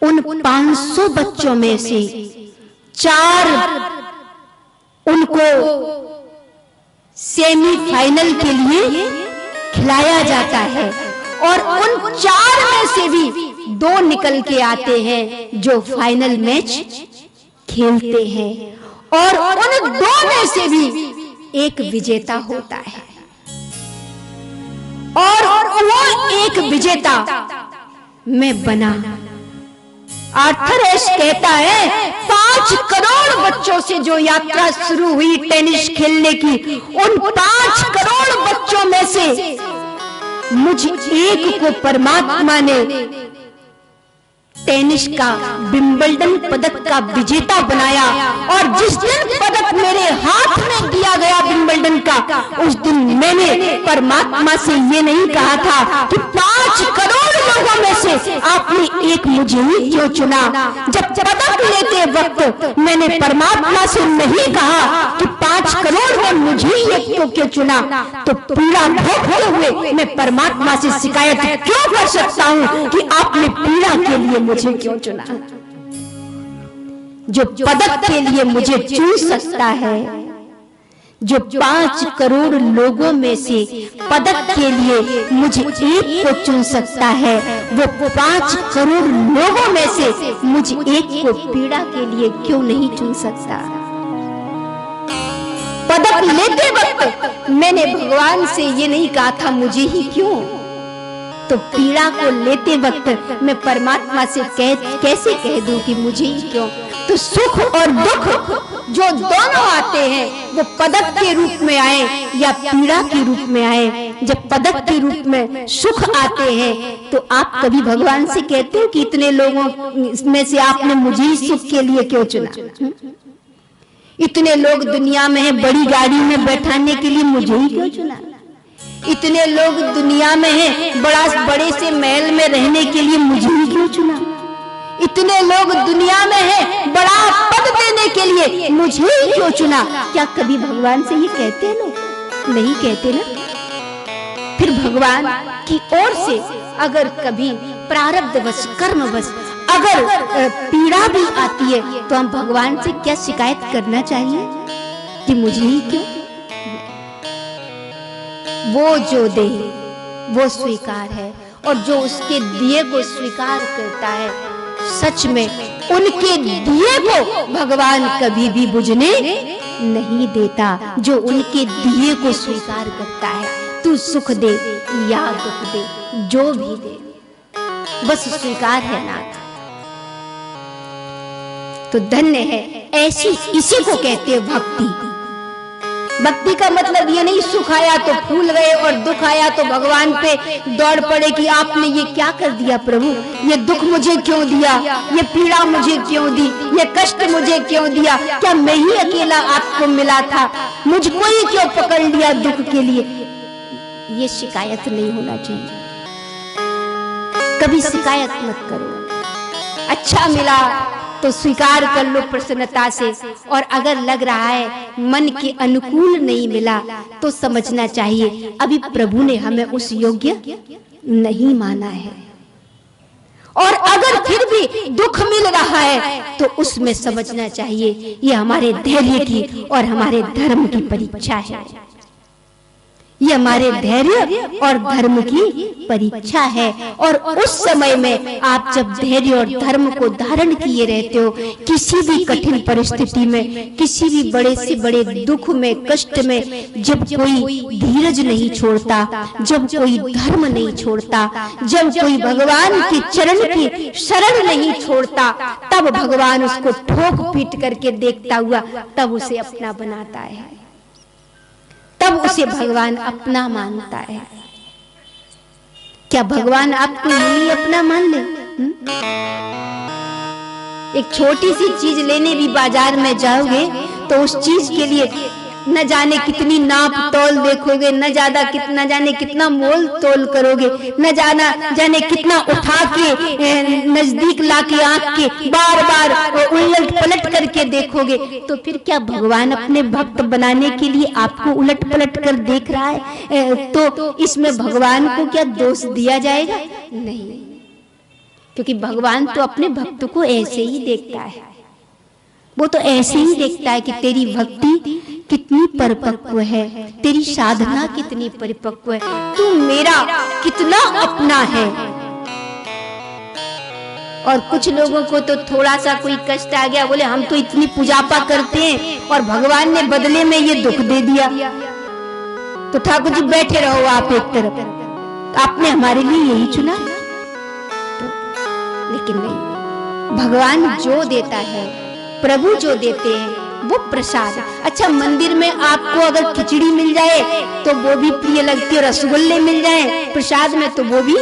Speaker 1: उन 500 बच्चों में से 4 उनको सेमीफाइनल के लिए खिलाया जाता है, और उन 4 में से भी 2 निकल के आते हैं जो फाइनल मैच खेलते हैं, और उन 2 में से भी एक विजेता होता है, और वो एक विजेता मैं बना। आर्थर एश कहता है, 5 करोड़ बच्चों से जो यात्रा शुरू हुई टेनिस खेलने की, उन 5 करोड़ बच्चों में से मुझे एक को परमात्मा ने टेनिस का विंबलडन पदक का विजेता बनाया, और जिस दिन पदक मेरे हाथ में दिया गया विंबलडन का, उस दिन मैंने परमात्मा से ये नहीं कहा था कि 5 करोड़ लोगों में से आपने एक मुझे ही क्यों चुना। जब पदक लेते वक्त मैंने परमात्मा से नहीं कहा कि 5 करोड़ में मुझे ही एक को क्यों चुना, तो पीड़ा भोगते हुए मैं परमात्मा से शिकायत क्यों कर सकता हूं कि आपने पीड़ा के लिए मुझे क्यों चुना। जो पदक के लिए मुझे चुन सकता है, जो 5 करोड़ लोगों में से पदक के लिए मुझे एक को चुन सकता है, वो 5 करोड़ लोगों में से मुझे एक को पीड़ा के लिए क्यों नहीं चुन सकता। पदक लेते वक्त मैंने भगवान से ये नहीं कहा था मुझे ही क्यों, तो पीड़ा को लेते वक्त मैं परमात्मा से कैसे कह दूं कि मुझे ही क्यों। तो सुख और दुख जो दोनों आते हैं वो पदक के रूप में आए या पीड़ा के रूप में आए। जब पदक के रूप में सुख आते हैं तो आप कभी भगवान से कहते हो कि इतने लोगों में से आपने मुझे ही सुख के लिए क्यों चुना? इतने लोग दुनिया में हैं, बड़ी गाड़ी में बैठाने के लिए मुझे ही क्यों चुना? इतने लोग दुनिया में हैं, बड़े से महल में रहने के लिए मुझे ही क्यों चुना? इतने लोग दुनिया में हैं, बड़ा पद देने के लिए मुझे ही क्यों चुना? क्या कभी भगवान से ये कहते हैं लोग? नहीं कहते ना। फिर भगवान की ओर से अगर कभी प्रारब्धवश कर्मवश अगर पीड़ा भी आती है तो हम भगवान से क्या शिकायत करना चाहिए कि मुझे ही क्यों? वो जो दे वो स्वीकार है, और जो उसके दिए को स्वीकार करता है, सच में उनके दिए को भगवान कभी भी बुझने नहीं देता। जो उनके दिए को स्वीकार करता है, तू सुख दे या दुख दे, जो भी दे, बस स्वीकार है ना, तो धन्य है। ऐसी इसी को कहते हैं भक्ति। भक्ति का मतलब ये नहीं सुख आया तो फूल गए और दुख आया तो भगवान पे दौड़ पड़े कि आपने ये क्या कर दिया प्रभु, ये दुख मुझे क्यों दिया, ये पीड़ा मुझे क्यों दी, ये कष्ट मुझे क्यों दिया, क्या मैं ही अकेला आपको मिला था, मुझको ही क्यों पकड़ लिया दुख के लिए? ये शिकायत नहीं होना चाहिए। कभी शिकायत मत करो। अच्छा मिला तो स्वीकार कर लो प्रसन्नता से, और अगर लग रहा है मन के अनुकूल नहीं मिला तो समझना चाहिए अभी प्रभु ने हमें उस योग्य नहीं माना है। और अगर फिर भी दुख मिल रहा है तो उसमें समझना चाहिए ये हमारे धैर्य की और हमारे धर्म की परीक्षा है। ये हमारे धैर्य और धर्म की परीक्षा है। और उस समय में आप जब धैर्य और धर्म को धारण किए रहते हो, किसी भी कठिन परिस्थिति में, किसी भी बड़े से बड़े दुख में, कष्ट में, जब कोई धीरज नहीं छोड़ता, जब कोई धर्म नहीं छोड़ता, जब कोई भगवान के चरण की शरण नहीं छोड़ता, तब भगवान उसको ठोक पीट करके देखता हुआ तब उसे अपना बनाता है, तब उसे भगवान अपना मानता है। क्या भगवान आपको यही अपना मान ले? एक छोटी सी चीज लेने भी बाजार में जाओगे तो उस चीज के लिए न जाने कितनी नाप तोल देखोगे, न जाने कितना मोल तोल करोगे, न जाने कितना उठा के नजदीक लाके आंख के बार बार उलट पलट करके देखोगे। तो फिर क्या भगवान अपने भक्त बनाने के लिए आपको उलट पलट कर देख रहा है? तो इसमें भगवान को क्या दोष दिया जाएगा? नहीं, क्योंकि भगवान तो अपने भक्त को ऐसे ही देखता है। वो तो ऐसे ही देखता है कि तेरी भक्ति कितनी परिपक्व है, तेरी साधना कितनी परिपक्व है, तू मेरा कितना अपना है। और कुछ लोगों को तो थोड़ा सा कोई कष्ट आ गया, बोले हम तो इतनी पूजा पाठ करते हैं और भगवान ने बदले में ये दुख दे दिया। तो ठाकुर जी बैठे रहो आप एक तरफ, आपने हमारे लिए यही चुना? तो लेकिन नहीं, भगवान जो देता है, प्रभु जो देते हैं वो प्रसाद। अच्छा, मंदिर में आपको अगर खिचड़ी मिल जाए तो वो भी प्रिय लगती है, रसगुल्ले मिल जाए प्रसाद में तो वो भी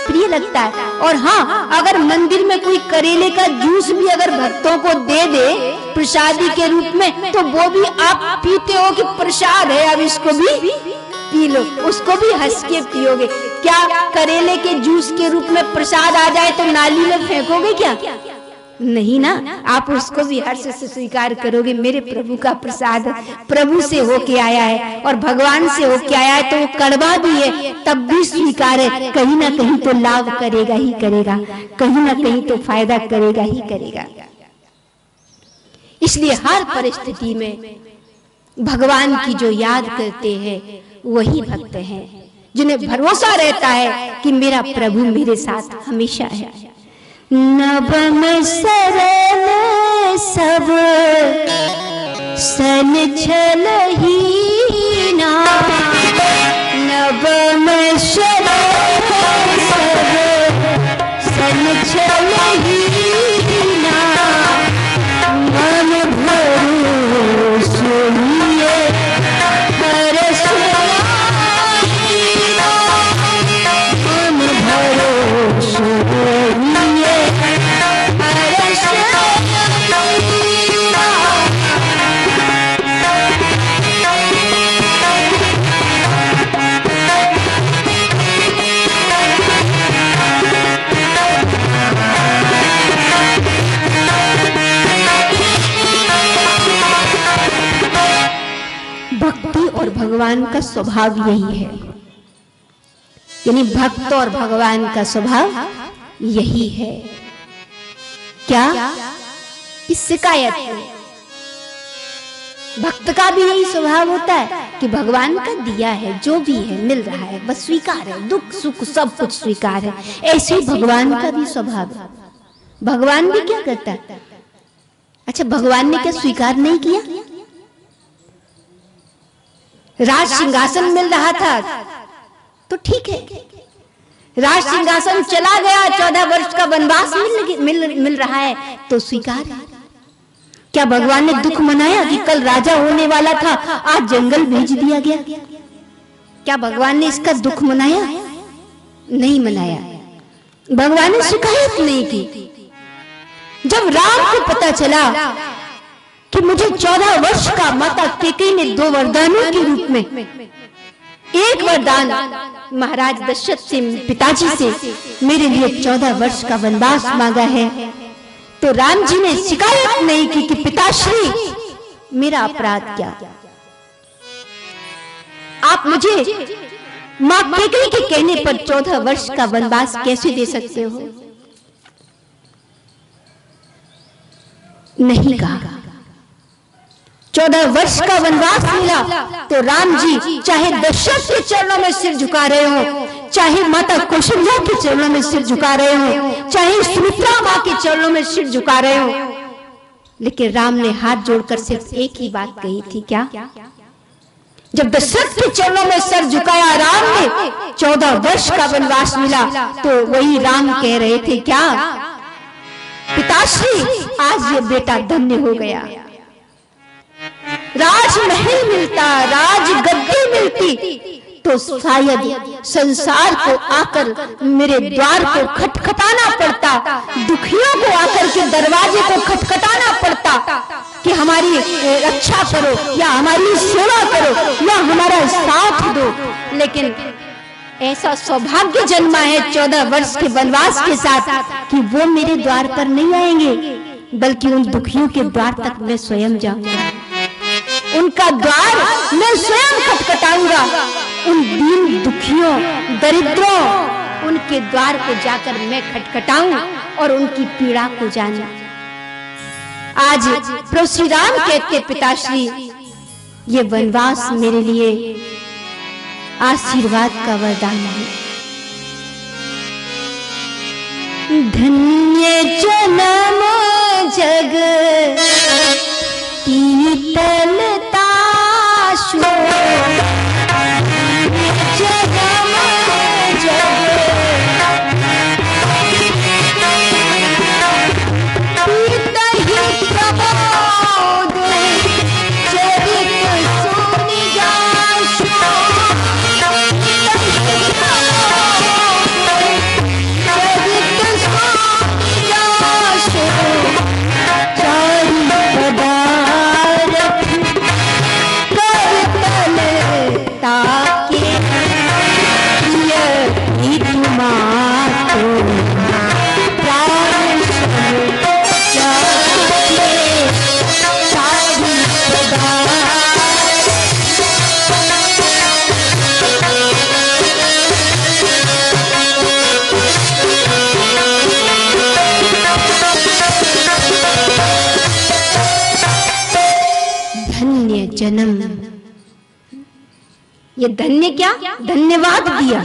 Speaker 1: प्रिय लगता है। और हाँ, अगर मंदिर में कोई करेले का जूस भी अगर भक्तों को दे दे प्रसादी के रूप में तो वो भी आप पीते हो कि प्रसाद है, अब इसको भी पी लो, उसको भी हंस के पियोगे। क्या करेले के जूस के रूप में प्रसाद आ जाए तो नाली में फेंकोगे क्या? नहीं ना, आप उसको भी हर्ष से स्वीकार करोगे। मेरे प्रभु का प्रसाद प्रभु से होके आया है और भगवान से होके आया है, तो वो कड़वा भी है तब भी स्वीकार है। कहीं ना कहीं तो लाभ करेगा ही करेगा, कहीं ना कहीं तो फायदा करेगा ही करेगा। इसलिए हर परिस्थिति में भगवान की जो याद करते हैं वही भक्त हैं, जिन्हें भरोसा रहता है कि मेरा प्रभु मेरे साथ हमेशा है। नवम सरल सब सन छलहीना, नवम सरल सब सन छलहीना, भक्ति और भगवान का स्वभाव यही है, यानी भक्त और भगवान का स्वभाव यही है। क्या कि शिकायत है। भक्त का भी यही स्वभाव होता है कि भगवान का दिया है, जो भी है मिल रहा है, बस स्वीकार है, दुख सुख सब कुछ स्वीकार है। ऐसे ही भगवान का भी स्वभाव है। भगवान भी क्या करता है? अच्छा, भगवान ने क्या स्वीकार नहीं किया? राज सिंहासन मिल रहा था तो ठीक है, राज सिंहासन चला गया, 14 वर्ष का वनवास मिल रहा है तो स्वीकार है। क्या भगवान ने दुख मनाया कि कल राजा होने वाला था, आज जंगल भेज दिया गया? क्या भगवान ने इसका दुख मनाया? नहीं मनाया। भगवान ने शिकायत नहीं की। जब राम को पता चला कि मुझे 14 वर्ष का माता कैकेयी ने 2 वरदानों के रूप में, एक वरदान महाराज दशरथ से, पिताजी से मेरे लिए 14 वर्ष का वनवास मांगा है, तो राम जी ने शिकायत नहीं की कि पिताश्री मेरा अपराध क्या? आप मुझे मां कैकेयी के कहने पर 14 वर्ष का वनवास कैसे दे सकते हो? नहीं कहा। 14 वर्ष का वनवास मिला तो राम जी चाहे दशरथ के चरणों में सिर झुका रहे हो, चाहे माता कौशल्या के चरणों में सिर झुका रहे हो, चाहे सुमित्रा मां के चरणों में सिर झुका रहे हो, लेकिन राम ने हाथ जोड़कर सिर्फ एक ही बात कही थी। क्या? जब दशरथ के चरणों में सर झुकाया राम ने, 14 वर्ष का वनवास मिला, तो वही राम कह रहे थे क्या? पिताश्री आज ये बेटा धन्य हो गया। राजमहल मिलता, राज गद्दी मिलती तो शायद संसार को आकर मेरे द्वार को खटखटाना पड़ता, दुखियों को आकर के दरवाजे को खटखटाना पड़ता कि हमारी रक्षा करो या हमारी सेवा करो या हमारा साथ दो। लेकिन ऐसा सौभाग्य जन्मा है 14 वर्ष के वनवास के साथ कि वो मेरे द्वार पर नहीं आएंगे, बल्कि उन दुखियों के द्वार तक मैं स्वयं जाऊंगा, उनका द्वार मैं स्वयं खटखटाऊंगा। उन दीन दुखियों, दरिद्रों, उनके द्वार को जाकर मैं खटखटाऊं और उनकी पीड़ा को जानूं। आज प्रभु श्री राम कहते, पिताश्री ये वनवास मेरे लिए आशीर्वाद का वरदान है। धन्य जन्म जग कीर्तनता शो, जन्म जग कीर्तहि प्रबोध, चरित सुनि जाशो, जन्म। ये धन्य क्या? धन्यवाद दिया।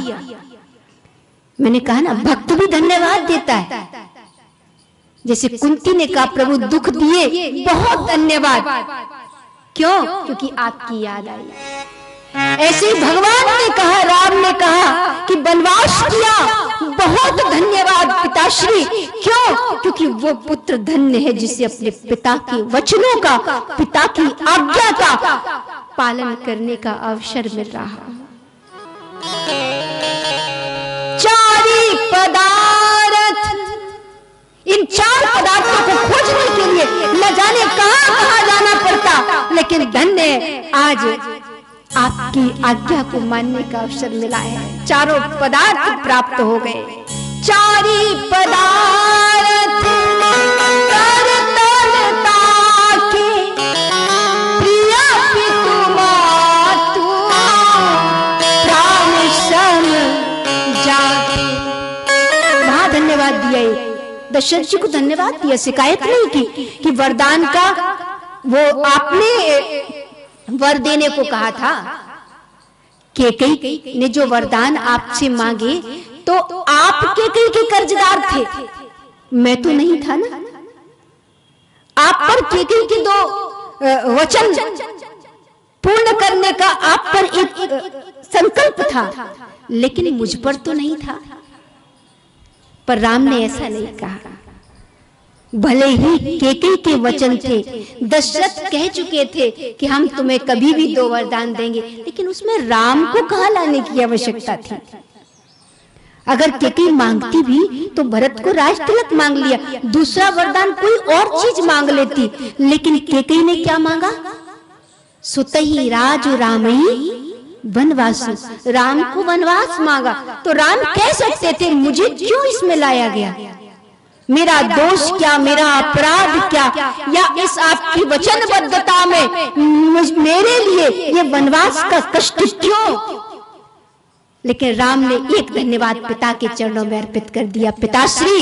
Speaker 1: मैंने कहा ना, भक्त भी धन्यवाद देता है। जैसे कुंती ने कहा प्रभु दुख दिए, बहुत धन्यवाद। क्यों? क्योंकि आपकी याद आई। ऐसे ही भगवान ने कहा, राम ने कहा कि वनवास किया, बहुत धन्यवाद पिताश्री। क्यों? क्योंकि वो पुत्र धन्य है जिसे अपने पिता के वचनों का, पिता की आज्ञा का पालन करने का अवसर मिल रहा। चारी पदार्थ, इन 4 पदार्थों को खोजने के लिए न जाने कहां जाना पड़ता, लेकिन धन्य आज आपकी आज्ञा को मानने का अवसर मिला है। चारों पदार्थ प्राप्त हो गए। चारी पदार्थ करतलता के प्रिय पितुमा दशरथ जी को धन्यवाद दिया, शिकायत नहीं की कि वरदान का वो आपने वर देने को कहा था। केकई ने जो वरदान आपसे मांगे तो आप केकई के कर्जदार थे, मैं तो नहीं था ना। आप पर केकई के दो वचन पूर्ण करने का आप पर एक संकल्प था, लेकिन मुझ पर तो नहीं था। पर राम ने ऐसा नहीं कहा। भले ही केकई के वचन थे, दशरथ कह चुके थे कि हम तुम्हें कभी भी दो वरदान देंगे, लेकिन उसमें राम को कहाँ लाने की आवश्यकता थी। अगर केकई मांगती भी तो भरत को राज तिलक मांग लिया, दूसरा वरदान कोई और चीज मांग लेती, लेकिन केकई ने क्या मांगा? सुतहि राज रामई वनवासु, राम को वनवास मांगा। तो राम कह सकते थे मुझे क्यों इसमें लाया गया, मेरा दोष क्या, मेरा अपराध क्या, या इस आपकी वचनबद्धता में मेरे लिए ये वनवास का कष्ट क्यों। लेकिन राम ने एक धन्यवाद पिता के चरणों में अर्पित कर दिया। पिताश्री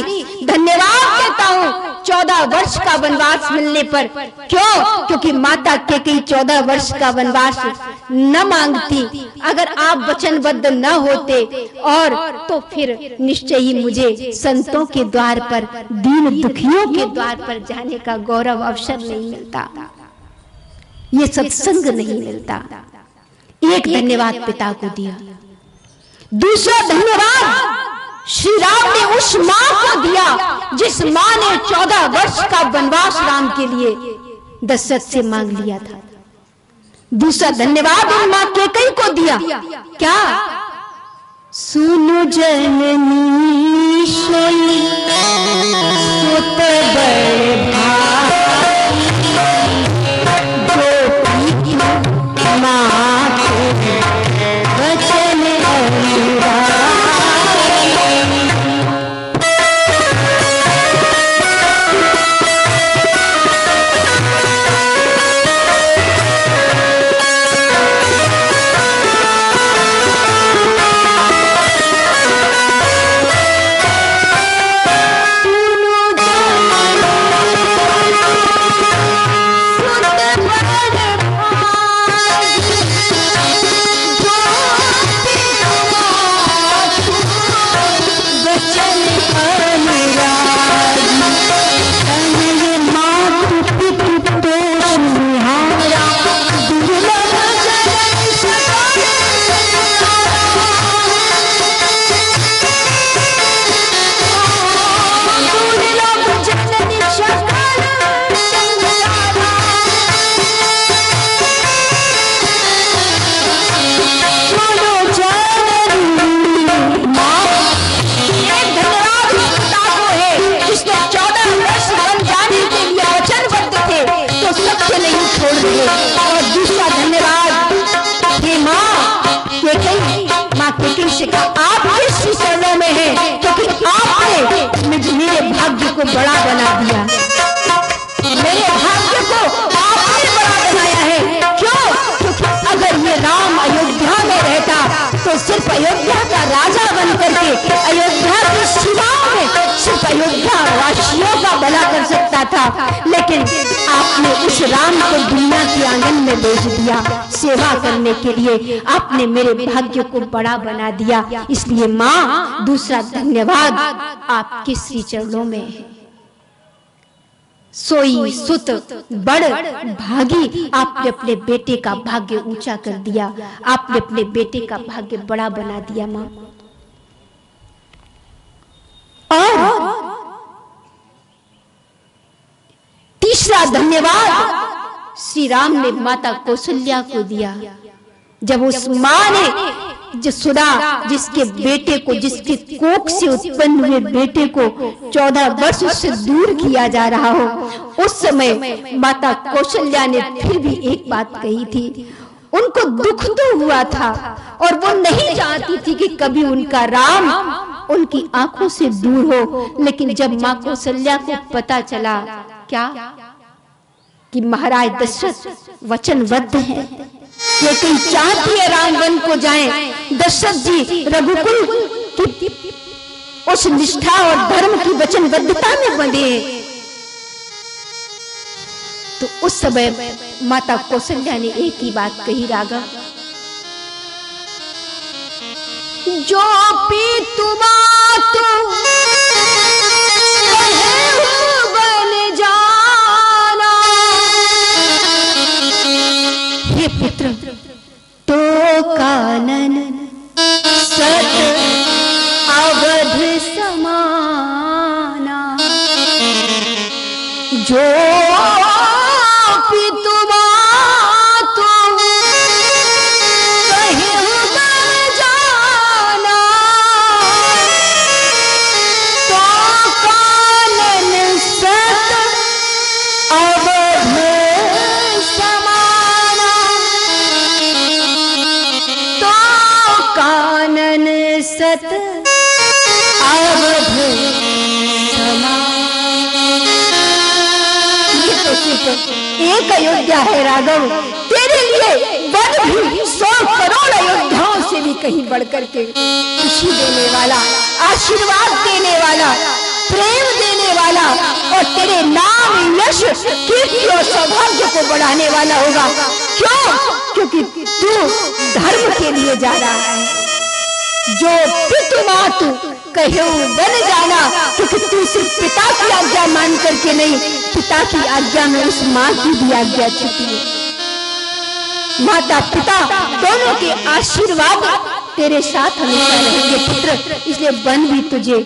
Speaker 1: धन्यवाद देता हूँ 14 वर्ष का वनवास मिलने पर। क्यों? क्योंकि माता केकई 14 वर्ष का वनवास न मांगती, अगर आप वचनबद्ध न होते और तो फिर निश्चय ही मुझे संतों के द्वार पर, दीन दुखियों के द्वार पर जाने का गौरव अवसर नहीं मिलता, ये सत्संग नहीं मिलता। एक धन्यवाद पिता को दिया। दूसरा धन्यवाद श्री राम ने उस मां को दिया जिस मां ने 14 वर्ष का वनवास राम के लिए दशरथ से मांग लिया था। दूसरा धन्यवाद उन मां केकई को दिया। क्या? सुनो जननी सोई सुत बड़े भाई, जो पीछे मां के वचन अनुराग। आपके चरणों में है, क्योंकि आपने मेरे भाग्य को बड़ा बना दिया, मेरे भाग्य को आपने बड़ा बनाया है। क्यों? क्योंकि अगर ये राम अयोध्या में रहता तो सिर्फ अयोध्या का राजा बन करके अयोध्या की सीमाओं में सिर्फ अयोध्या वासियों का भला कर सकता था, लेकिन आपने उस राम को दुनिया के आंगन में भेज दिया सेवा करने के लिए। आपने मेरे भाग्य को बड़ा बना दिया। इसलिए माँ, दूसरा धन्यवाद आपके श्री चरणों में है। सोई सुत बड़ भागी, आपने अपने बेटे का भाग्य ऊंचा कर दिया, आपने अपने बेटे का भाग्य बड़ा बना दिया माँ। और तीसरा धन्यवाद श्री राम ने माता कौशल्या को दिया। जब उस मां ने जो सुना जिसके बेटे को, जिसके कोख से उत्पन्न हुए बेटे को 14 वर्ष उससे दूर किया जा रहा हो, उस समय माता कौशल्या ने फिर भी एक बात कही थी। उनको दुख तो हुआ था और वो नहीं चाहती थी कि कभी उनका राम उनकी आंखों से दूर हो, लेकिन जब मां कौशल्या को पता चला क्या कि महाराज दशरथ वचनबद्ध हैं, ये कहीं चाहती है राम वन को जाएं, दशरथ जी रघुकुल की उस निष्ठा और धर्म की वचनबद्धता में बंधे। तो उस समय माता कौशल्या ने एक ही बात कही राघव, जो पीतु बात बन जाना, हे पुत्र तो कानन सत अवध समाना, जो पितु बात कहे बन जाना, तो कानन सत अवध समाना, तो कानन सत अवध समाना। एक अयोध्या है राघव, तेरे लिए वन भी 100 करोड़ अयोध्याओं से भी कहीं बढ़कर के खुशी देने वाला, आशीर्वाद देने वाला, प्रेम देने वाला और तेरे नाम, यश, कीर्ति और सौभाग्य को बढ़ाने वाला होगा। क्यों? क्योंकि तू धर्म के लिए जा रहा है। जो पितु मातु कहे बन जाना, क्योंकि तू सिर्फ पिता की आज्ञा मान करके नहीं, पिता की आज्ञा में उस माँ की भी आज्ञा छुपी है। माता पिता दोनों के आशीर्वाद तेरे साथ हमेशा रहेंगे पुत्र, इसलिए वन भी तुझे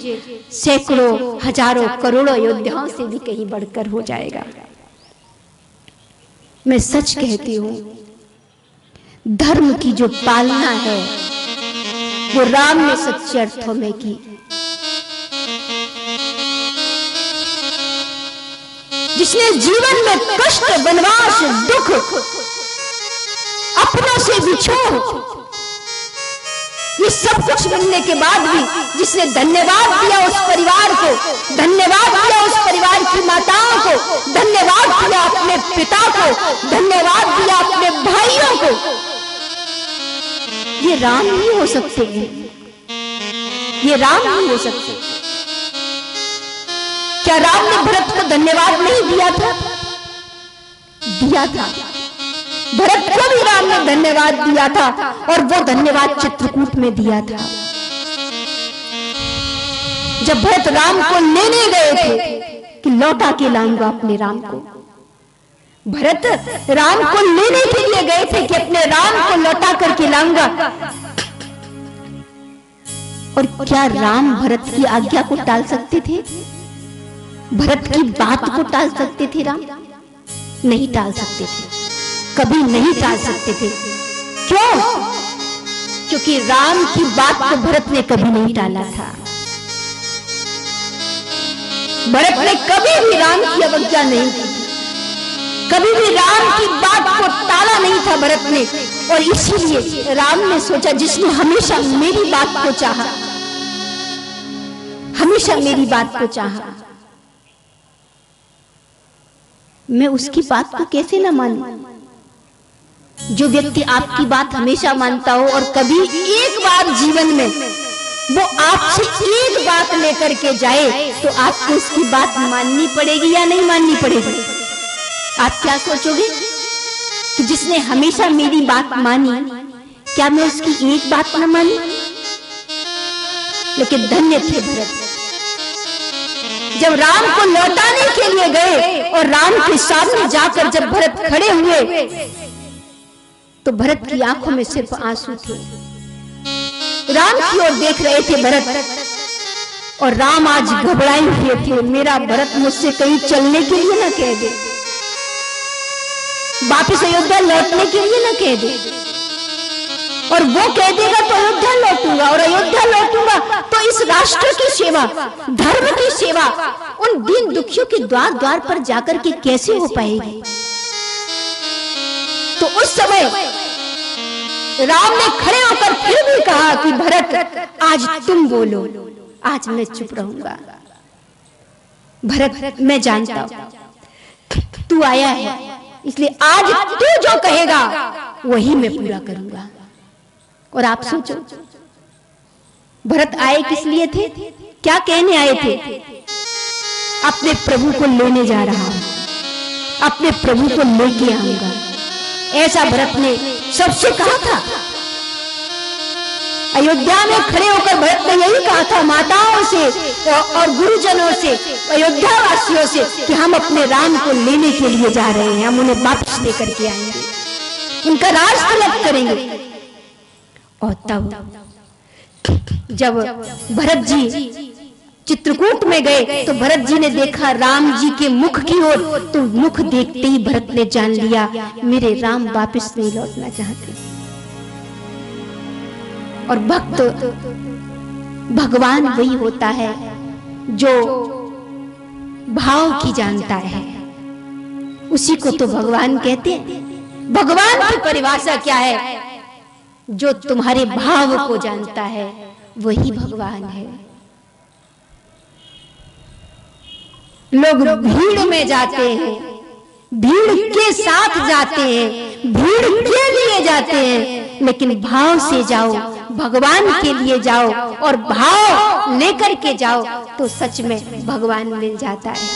Speaker 1: सैकड़ों, हजारों, करोड़ों अयोध्याओं से भी कहीं बढ़कर हो जाएगा। मैं सच कहती हूँ, धर्म की जो पालना है वो राम ने सच्चे अर्थों में की। जिसने जीवन में कष्ट, वनवास, दुख, अपनों से बिछोड़, ये सब कुछ मिलने के बाद भी जिसने धन्यवाद दिया उस परिवार को, धन्यवाद दिया उस परिवार की माताओं को, धन्यवाद दिया अपने पिता को, धन्यवाद दिया अपने भाइयों को, ये राम नहीं हो सकते हैं, ये राम नहीं हो सकते। क्या राम ने भरत को धन्यवाद नहीं दिया था? दिया था। भरत को भी राम ने धन्यवाद दिया था और वो धन्यवाद चित्रकूट में दिया था। जब भरत राम को लेने गए थे कि लौटा के लाऊंगा अपने राम को, भरत राम को लेने के लिए गए थे कि अपने राम को लौटा करके लाऊंगा, और क्या राम भरत की आज्ञा को टाल सकते थे? भरत की बात को टाल सकते थे राम? नहीं टाल सकते थे, कभी नहीं टाल सकते थे। क्यों? क्योंकि राम की बात को भरत ने कभी नहीं टाला था। भरत ने कभी भी राम की अवज्ञा नहीं की, कभी भी राम की बात को टाला नहीं था भरत ने। और इसीलिए राम ने सोचा, जिसने हमेशा मेरी बात को चाहा, हमेशा मेरी बात को चाहा, मैं उसकी बात को कैसे न मानूं? जो व्यक्ति आपकी बात हमेशा मानता हो और कभी एक बार जीवन में वो आपसे एक बात लेकर के जाए, तो आपको उसकी बात माननी पड़ेगी या नहीं माननी पड़ेगी? आप क्या सोचोगे कि जिसने हमेशा मेरी बात मानी, क्या मैं उसकी एक बात न मानी? लेकिन धन्य थे भरत, जब राम को लौटाने के लिए गए और राम के सामने जाकर जब भरत खड़े हुए, तो भरत की आंखों में सिर्फ आंसू थे। राम की ओर देख रहे थे भरत, और राम आज घबराए हुए थे, मेरा भरत मुझसे कहीं चलने के लिए न कह दे, वापिस अयोध्या लौटने के लिए न कह दे, और वो कह देगा तो अयोध्या लौटूंगा, और अयोध्या लौटूंगा तो इस राष्ट्र की सेवा, धर्म की सेवा उन दीन दुखियों के द्वार द्वार पर जाकर के कैसे हो पाएगी? तो उस समय राम ने खड़े होकर फिर भी कहा कि भरत आज तुम बोलो, आज मैं चुप रहूंगा। भरत, मैं जानता हूं तू आया है, इसलिए आज तू जो कहेगा वही मैं पूरा करूंगा। और आप सोचो, भरत आए किस लिए थे? क्या कहने आए थे? अपने प्रभु को लेने जा रहा हूं, अपने प्रभु को लेके आऊंगा, ऐसा भरत ने सबसे कहा था। अयोध्या में खड़े होकर भरत ने यही कहा था माताओं से और गुरुजनों से, अयोध्या वासियों से, कि हम अपने राम को लेने के लिए जा रहे हैं, हम उन्हें वापस लेकर के आएंगे, उनका राज तलब करेंगे। और तब जब भरत जी चित्रकूट में गए तो भरत जी ने देखा राम जी के मुख की ओर, तो मुख देखते ही भरत ने जान लिया मेरे राम वापस नहीं लौटना चाहते। और भक्त भगवान वही होता है जो भाव की जानता है, उसी को तो भगवान कहते हैं। भगवान की परिभाषा क्या है? जो तुम्हारे भाव को जानता है वही भगवान है। लोग भीड़ में जाते हैं, भीड़ के साथ जाते हैं, भीड़ के लिए जाते हैं, लेकिन भाव से जाओ, भगवान के लिए जाओ और भाव लेकर के जाओ तो सच में भगवान मिल जाता है।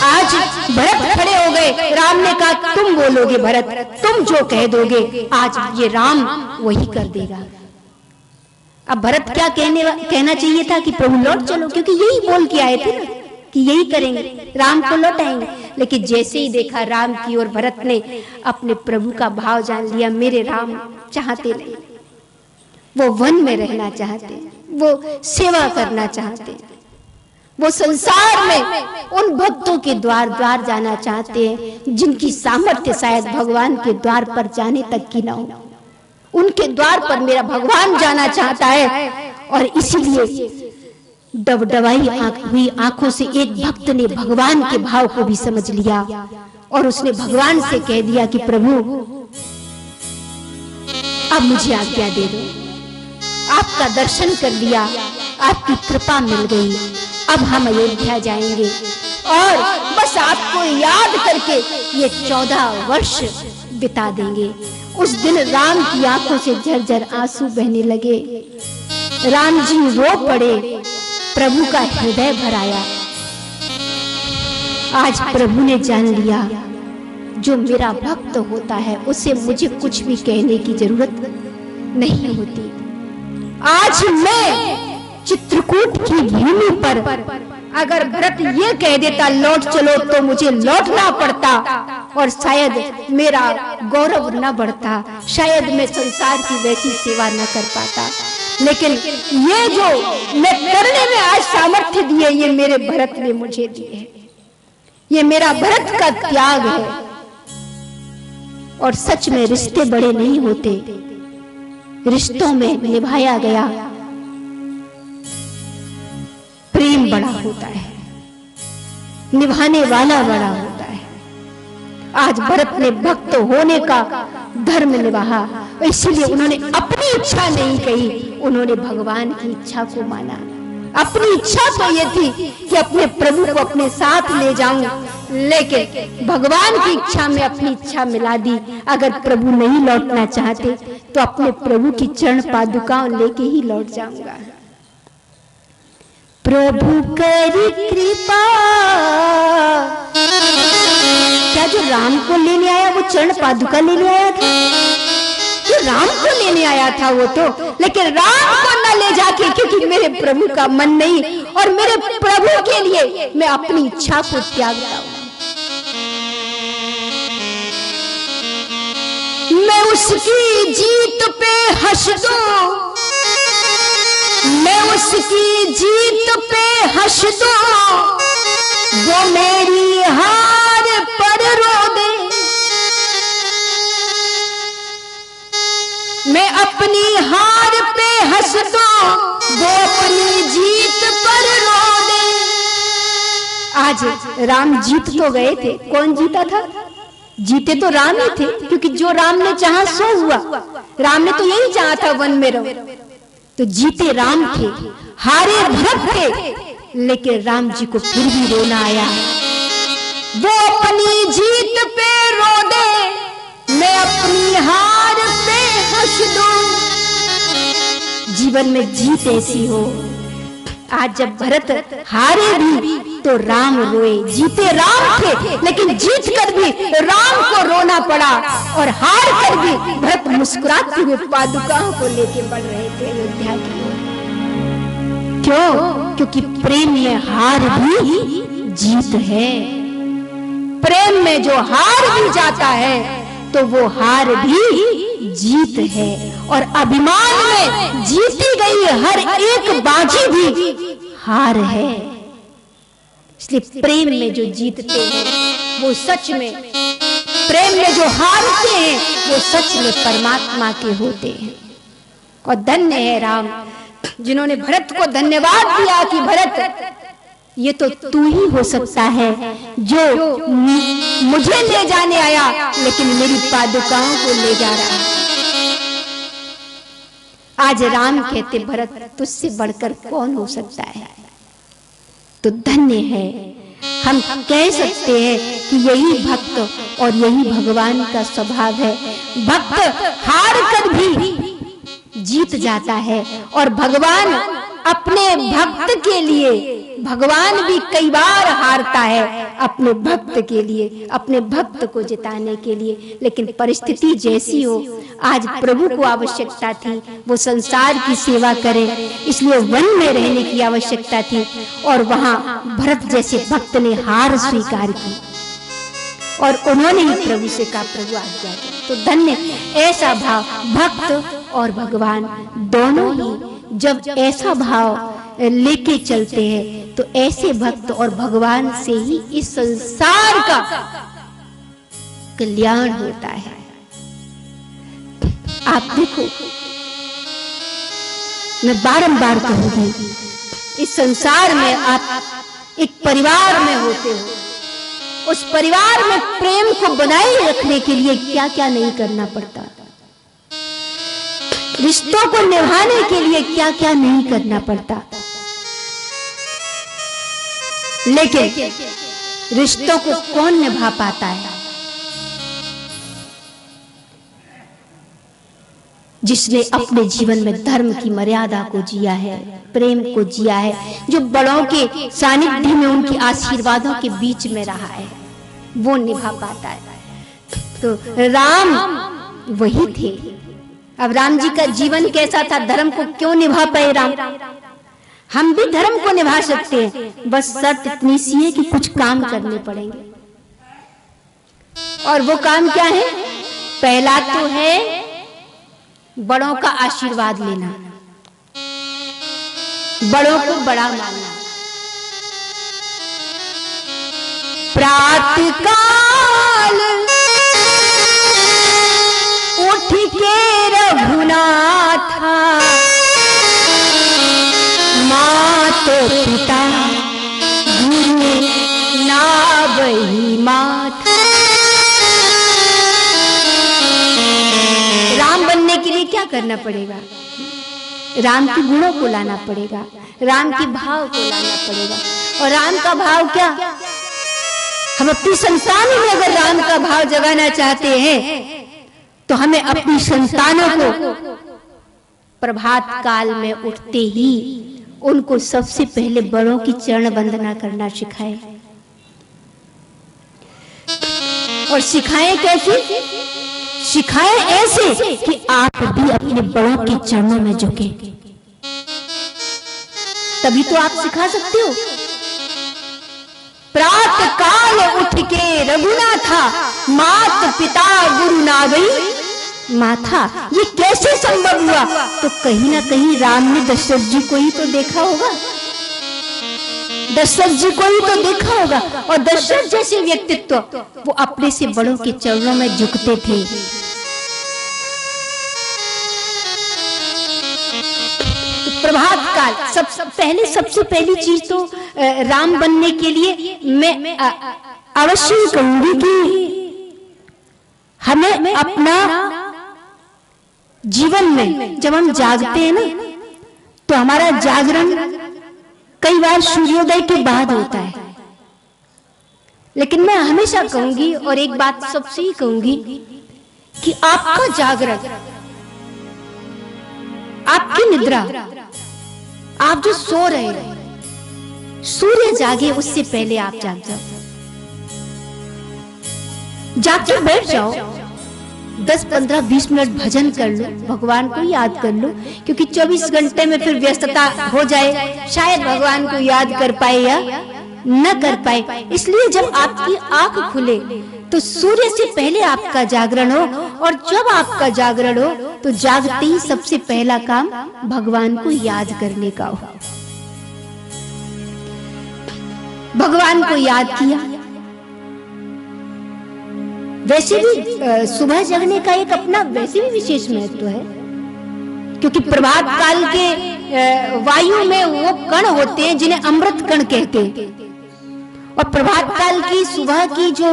Speaker 1: आज भरत खड़े हो गए, राम ने कहा तुम बोलोगे भरत, तुम जो कह दोगे आज ये राम वही कर देगा। अब भरत क्या कहना चाहिए था कि प्रभु लौट चलो, क्योंकि यही बोल के आए थे ना कि यही करेंगे, राम को लौटाएंगे। लेकिन जैसे ही देखा राम की ओर, भरत ने अपने प्रभु का भाव जान लिया, मेरे राम चाहते नहीं, वो वन में रहना चाहते, वो सेवा करना चाहते, वो संसार में उन भक्तों के द्वार द्वार जाना चाहते हैं जिनकी सामर्थ्य शायद भगवान के द्वार पर जाने तक की ना हो। उनके द्वार पर मेरा भगवान जाना चाहता है। और इसीलिए डबडबाई हुई आंखों से एक भक्त ने भगवान के भाव को भी समझ लिया और उसने भगवान से कह दिया कि प्रभु अब मुझे आज्ञा दे दो, आपका दर्शन कर लिया, आपकी कृपा मिल गई, अब हम अयोध्या जाएंगे और बस आपको याद करके ये 14 वर्ष बिता देंगे। उस दिन राम की आंखों से झरझर आंसू बहने लगे, राम जी रो पड़े, प्रभु का हृदय भर आया। आज प्रभु ने जान लिया जो मेरा भक्त होता है उसे मुझे कुछ भी कहने की जरूरत नहीं होती। आज मैं चित्रकूट की भूमि पर अगर भरत ये कह देता लौट चलो तो मुझे लौटना पड़ता और शायद मेरा गौरव न बढ़ता, शायद मैं संसार की वैसी सेवा न कर पाता। लेकिन ये जो मैं करने में आज सामर्थ्य दिए, ये मेरे भरत ने मुझे दिए, ये मेरा भरत का त्याग है। और सच में रिश्ते बड़े नहीं होते, रिश्तों में निभाया गया प्रेम बड़ा होता है, निभाने वाला बड़ा होता है। आज भरत ने भक्त होने का धर्म निभाया, इसलिए उन्होंने अपनी इच्छा नहीं कही, उन्होंने भगवान की इच्छा को माना। अपनी इच्छा तो ये थी कि अपने प्रभु को अपने साथ ले जाऊं, लेकिन भगवान की इच्छा में अपनी इच्छा मिला दी। अगर प्रभु नहीं लौटना चाहते तो अपने प्रभु की चरण पादुकाओं लेके ही लौट जाऊंगा। प्रभु करी कृपा। क्या जो राम को लेने आया वो चरण पादुका लेने आया था? जो राम को लेने आया था वो तो, लेकिन राम को न ले जाके, क्योंकि मेरे प्रभु का मन नहीं और मेरे प्रभु के लिए मैं अपनी इच्छा को त्यागता हूं। मैं उसकी जीत पे हंस दूं, मैं उसकी जीत पे हंस दूं, वो मेरी हार पर रो दे। मैं अपनी हार पे हंस दूं, वो अपनी जीत पर रो दे। आज राम जीत तो गए थे, कौन जीता था? जीते तो राम ही थे, क्योंकि जो राम ने चाहा सो हुआ। राम ने तो यही चाहा था वन में रहो, तो जीते राम थे, हारे भरत थे, लेकिन राम जी को फिर भी रोना आया। वो अपनी जीत पे रो दे, मैं अपनी हार पे हंस दूं। जीवन जीवन में जीत ऐसी हो। आज जब भरत हारे भी तो राम रोए। जीते राम थे लेकिन जीत कर भी राम को रोना पड़ा, और हार कर भी भरत मुस्कुराते हुए पादुकाओं को लेके बढ़ रहे थे अयोध्या की ओर। क्यों? क्योंकि प्रेम में हार भी जीत है। प्रेम में जो हार भी जाता है तो वो हार भी जीत है, और अभिमान में जीती गई हर एक बाजी भी हार है। इसलिए प्रेम में जो जीतते हैं वो सच में, प्रेम में जो हारते हैं वो सच में परमात्मा के होते हैं। और धन्य है राम जिन्होंने भरत को धन्यवाद दिया कि भरत ये तो तू ही हो सकता है जो मुझे ले जाने आया लेकिन मेरी पादुकाओं को ले जा रहा है। आज राम कहते भरत तुझसे बढ़कर कौन हो सकता है। तो धन्य है, हम कह सकते हैं कि यही भक्त और यही भगवान का स्वभाव है। भक्त हार कर भी जीत जाता है, और भगवान अपने भक्त के लिए, भगवान भी कई बार हारता है अपने भक्त के लिए, अपने भक्त को जिताने के लिए। लेकिन परिस्थिति जैसी हो, आज प्रभु को आवश्यकता थी वो संसार की सेवा करे, इसलिए वन में रहने की आवश्यकता थी, और वहां भरत जैसे भक्त ने हार स्वीकार की और उन्होंने ही प्रभु से कहा प्रभु आज्ञा दे। तो धन्य ऐसा भाव, भक्त और भगवान दोनों ही जब ऐसा भाव लेके चलते हैं तो ऐसे भक्त और भगवान से ही इस संसार का कल्याण होता है। आप देखो, मैं बारंबार कहूंगी, इस संसार में आप एक परिवार में होते हो, उस परिवार में प्रेम को बनाए रखने के लिए क्या क्या नहीं करना पड़ता, रिश्तों को निभाने के लिए क्या क्या नहीं करना पड़ता। लेकिन रिश्तों को कौन निभा पाता है? जिसने अपने जीवन में धर्म की मर्यादा को जिया है, प्रेम को जिया है, जो बड़ों के सानिध्य में उनके आशीर्वादों के बीच में रहा है, वो निभा पाता है। तो राम वही थे। अब राम जी का जीवन कैसा था, धर्म को क्यों निभा पाए राम? हम भी धर्म को निभा सकते हैं, बस शर्त इतनी सी है कि कुछ काम करने पड़ेंगे। और वो काम क्या है? पहला तो है बड़ों का आशीर्वाद लेना, बड़ों को बड़ा मानना। प्रातः काल उठ के रघुनाथा, माता पिता गुरु नावहि माथा। राम बनने के लिए क्या करना पड़ेगा? राम के गुणों को लाना पड़ेगा, राम के भाव को लाना पड़ेगा। और राम का भाव क्या? हम अपनी संतानों में अगर राम का भाव जगाना चाहते हैं तो हमें अपनी संतानों को प्रभात काल में उठते ही उनको सबसे पहले बड़ों की चरण वंदना करना सिखाएं। और सिखाएं कैसे? सिखाएं ऐसे कि आप भी अपने बड़ों के चरणों में झुके, तभी तो आप सिखा सकते हो। प्रातः काल उठ के रघुनाथा, माता पिता गुरु नावहि माथा। ये कैसे संभव हुआ? तो कहीं ना कहीं राम ने दशरथ जी को ही तो देखा होगा, दशरथ जी को ही तो देखा होगा। और दशरथ जैसे व्यक्तित्व वो अपने से बड़ों के चरणों में झुकते थे। तो प्रभात काल सबसे पहली चीज तो राम बनने के लिए मैं अवश्य कहूंगी कि हमें अपना जीवन में जब हम जागते हैं ना, तो हमारा जागरण कई बार सूर्योदय के बाद होता है। लेकिन मैं हमेशा कहूंगी और एक बात सबसे ही कहूंगी कि आपका जागरण आपकी निद्रा, आप जो सो रहे हैं, सूर्य जागे उससे पहले आप जाग जाओ, जाके बैठ जाओ, 10, 15, 20 मिनट भजन कर लो, भगवान को याद कर लो, क्योंकि 24 घंटे में फिर व्यस्तता हो जाए, शायद भगवान को याद कर पाए या न कर पाए। इसलिए जब आपकी आंख खुले तो सूर्य से पहले आपका जागरण हो, और जब आपका जागरण हो तो जागते ही सबसे पहला काम भगवान को याद करने का हो। भगवान को याद किया। वैसे भी सुबह जगने का एक अपना वैसे भी विशेष महत्व है, क्योंकि प्रभात काल के वायु में वो कण होते हैं जिन्हें अमृत कण कहते हैं, और प्रभात काल की सुबह की जो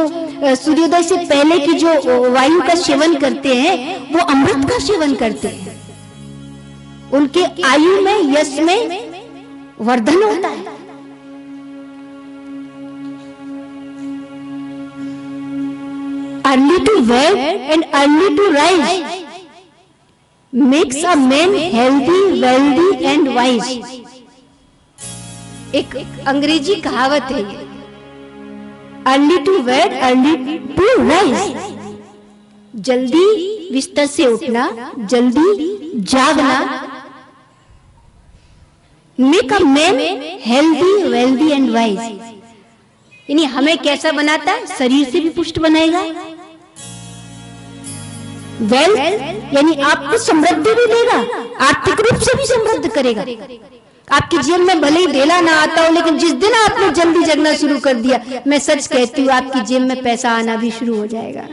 Speaker 1: सूर्योदय से पहले की जो वायु का सेवन करते हैं वो अमृत का सेवन करते हैं। उनके आयु में, यश में वर्धन होता है। Early to wake and early to rise makes a man healthy, wealthy and wise. एक अंग्रेजी कहावत है ये, early to bed early to rise. जल्दी बिस्तर से उठना, जल्दी जागना, make a man healthy, wealthy and wise. यानी हमें कैसा बनाता है? शरीर से भी पुष्ट बनाएगा, वेल्थ यानी आपको समृद्धि भी देगा, आर्थिक रूप से भी समृद्ध करेगा। आपके जीवन में भले ही ढेला ना आता हो, लेकिन जिस दिन आपने जल्दी जगना शुरू कर दिया, मैं सच कहती हूँ आपकी जेब में पैसा आना भी शुरू हो जाएगा।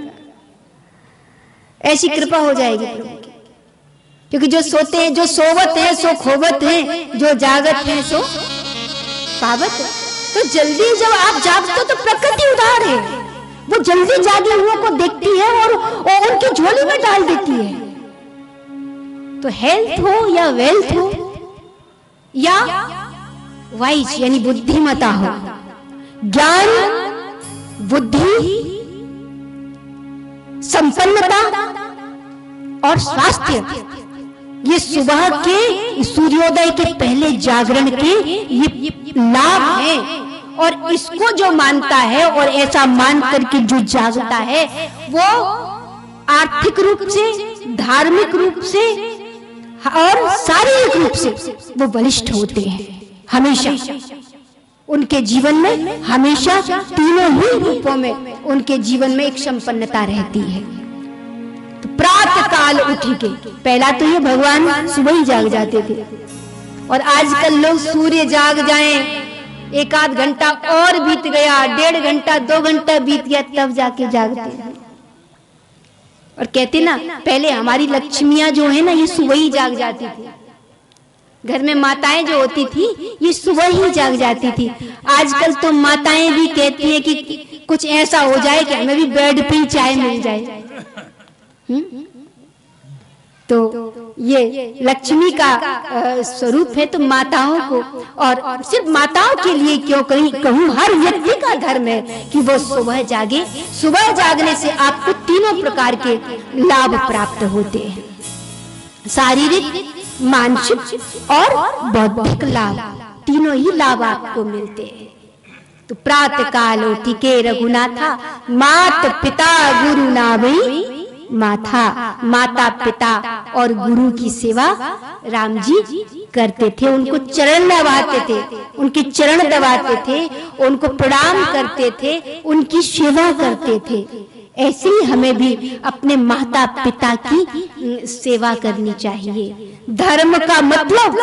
Speaker 1: ऐसी कृपा हो जाएगी प्रभु की। क्योंकि जो सोते हैं, जो सोवत है सो खोवत है, जो जागत है सो पावत है। तो जल्दी जब आप जागते हो तो प्रकृति उदार है, वो जल्दी जागे हुओं को देखती है और उनकी झोली में डाल देती है। तो हेल्थ हो या वेल्थ हो या वाइज यानी बुद्धिमता हो, ज्ञान, बुद्धि, संपन्नता और स्वास्थ्य, ये सुबह के सूर्योदय के पहले जागरण के ये लाभ हैं। और इसको जो मानता है और ऐसा मान करके जो जागता है, वो आर्थिक रूप से, धार्मिक रूप से और शारीरिक रूप से वो बलिष्ठ होते हैं। हमेशा उनके जीवन में, हमेशा तीनों ही रूपों में उनके जीवन में एक संपन्नता रहती है। तो प्रातः काल उठ के, पहला तो ये भगवान सुबह ही जाग जाते थे, और आजकल लोग सूर्य जाग जाएं, एक आध घंटा और बीत गया, 1.5 घंटा 2 घंटा बीत गया, तब जाके जागते हैं। और कहते ना, पहले हमारी लक्ष्मियां जो है ना, ये सुबह ही जाग जाती थी। घर में माताएं जो होती थी, ये सुबह ही जाग जाती थी। आजकल तो माताएं भी कहती हैं कि कुछ ऐसा हो जाए कि हमें भी बेड पे ही चाय मिल जाए। तो ये लक्ष्मी का स्वरूप है। तो माताओं को, और सिर्फ माताओं के लिए क्यों कहूँ, हर व्यक्ति का धर्म है कि वो सुबह जागे। सुबह जागने से आपको तीनों प्रकार के लाभ प्राप्त होते हैं, शारीरिक, मानसिक और बौद्धिक लाभ, तीनों ही लाभ आपको मिलते हैं। तो प्रातः काल उठी के रघुनाथा, मात पिता गुरु नाभि माथा। माता पिता और गुरु की सेवा राम जी करते थे, उनको चरण दबाते थे, उनके चरण दबाते थे, उनको प्रणाम करते थे, उनकी सेवा करते थे। ऐसे ही हमें भी अपने माता पिता की सेवा करनी चाहिए। धर्म का मतलब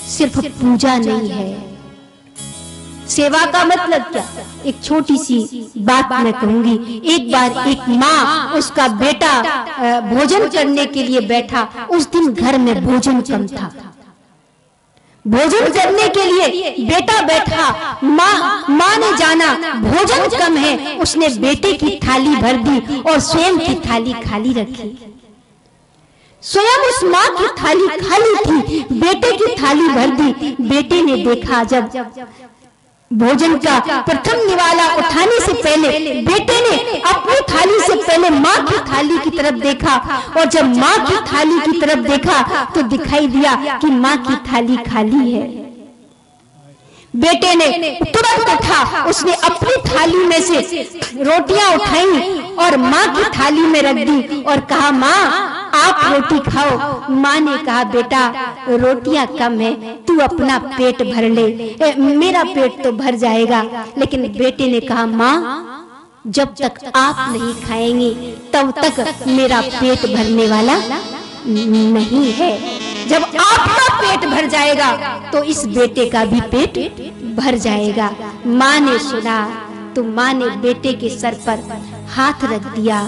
Speaker 1: सिर्फ पूजा नहीं है। सेवा का मतलब क्या? एक छोटी सी बात मैं कहूंगी। एक बार एक माँ, उसका बेटा भोजन करने के लिए बैठा। उस दिन घर में भोजन कम था। भोजन करने के लिए बेटा बैठा, माँ ने जाना भोजन कम है, उसने बेटे की थाली भर दी और स्वयं की थाली खाली रखी। स्वयं उस माँ की थाली खाली थी, बेटे की थाली भर दी। बेटे ने देखा जब भोजन का प्रथम निवाला उठाने से पहले बेटे ने अपनी थाली से पहले माँ की थाली की तरफ देखा, और जब माँ की थाली की तरफ देखा तो दिखाई दिया कि माँ की थाली खाली है। बेटे ने तुरंत उठा, उसने अपनी थाली में से रोटियां उठाई और माँ की थाली में रख दी और कहा, माँ आप रोटी खाओ। माँ ने कहा, बेटा रोटियां कम है, तू अपना पेट भर ले, मेरा पेट तो भर जाएगा। लेकिन बेटे ने कहा, माँ जब तक आप नहीं खाएंगी तब तक मेरा पेट भरने वाला नहीं है। जब आपका पेट भर जाएगा तो इस बेटे का भी पेट भर जाएगा। माँ ने सुना तो माँ ने बेटे के सर पर हाथ रख दिया,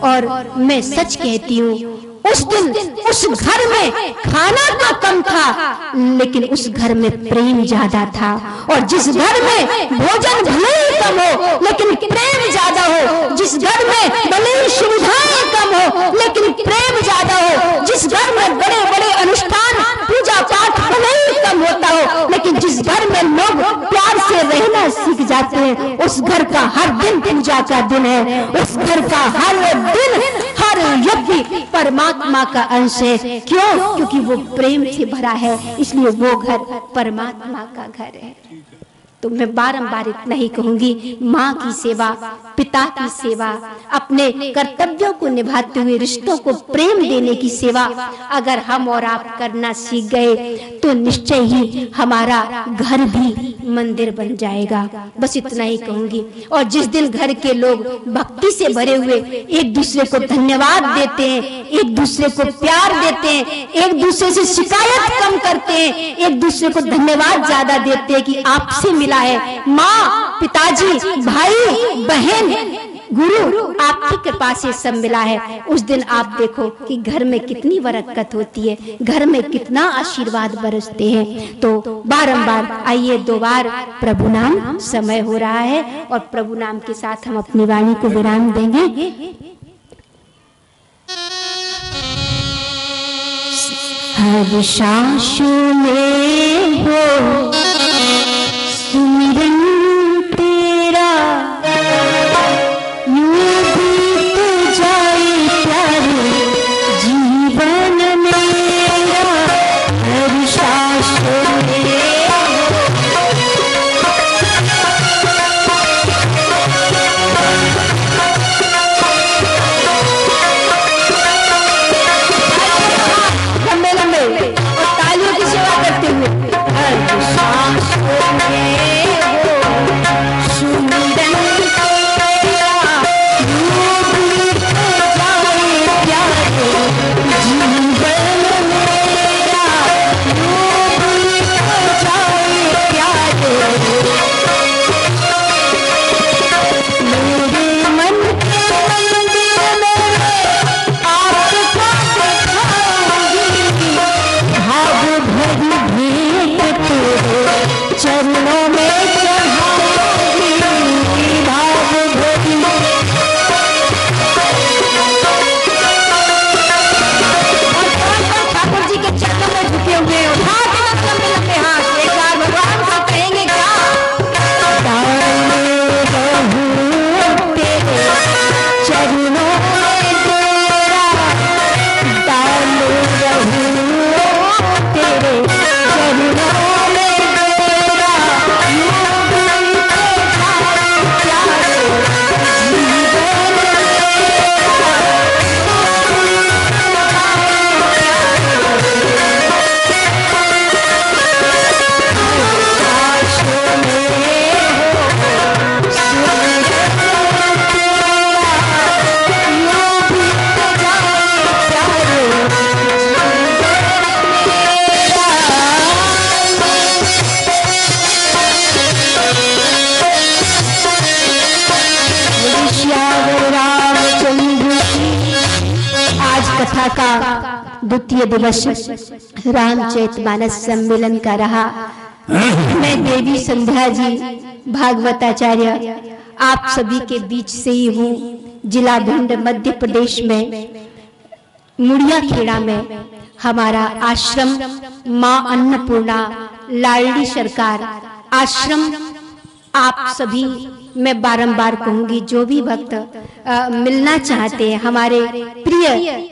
Speaker 1: और मैं सच कहती हूँ उस दिन उस घर में खाना तो कम था, लेकिन उस घर में प्रेम ज्यादा था। और जिस घर में भोजन भले ही कम हो लेकिन प्रेम ज्यादा हो, जिस घर में भले ही सुविधाएं कम हो लेकिन प्रेम ज्यादा हो, जिस घर में बड़े बड़े अनुष्ठान पूजा पाठ भले ही कम होता हो लेकिन जिस घर में लोग प्यार से रहना सीख जाते हैं, उस घर का हर दिन पूजा का दिन है। उस घर का हर दिन हर व्यक्ति परमात्मा का अंश है। क्यों? क्योंकि वो प्रेम से भरा है, इसलिए वो घर परमात्मा का घर है। तो मैं बारंबार इतना ही कहूंगी, माँ की सेवा, पिता की सेवा, अपने कर्तव्यों को निभाते हुए रिश्तों को प्रेम देने की सेवा अगर हम और आप करना सीख गए तो निश्चय ही हमारा घर भी मंदिर बन जाएगा। बस इतना ही कहूंगी। और जिस दिन घर के लोग भक्ति से भरे हुए एक दूसरे को धन्यवाद देते हैं, एक दूसरे को प्यार देते हैं, एक दूसरे से शिकायत कम करते हैं, एक दूसरे को धन्यवाद ज्यादा देते हैं कि आपसे मिला है, माँ, पिताजी, भाई, बहन, गुरु, आपकी कृपा से सब मिला है, उस दिन आप देखो कि घर में कितनी बरकत होती है, घर में कितना आशीर्वाद बरसते हैं। तो बारंबार आइए, 2 बार प्रभु नाम समय हो रहा है और प्रभु नाम के साथ हम अपनी वाणी को विराम देंगे। हर सांस में हो सुमिरन तेरा, यूं बीत जाए प्यारे जीवन मेरा। हर सांस में लंबे लंबे और तालियों की सेवा करते हुए, हर सांस में चरणों में कथा का द्वितीय दिवस रामचरितमानस सम्मेलन का रहा। मैं देवी संध्या जी भागवताचार्य आप सभी के बीच से ही हूँ। जिला भिंड मध्य प्रदेश में मुड़िया खेड़ा में हमारा आश्रम माँ अन्नपूर्णा लाडली सरकार आश्रम आप सभी, मैं बारंबार कहूंगी, जो भी भक्त मिलना चाहते हैं हमारे प्रिय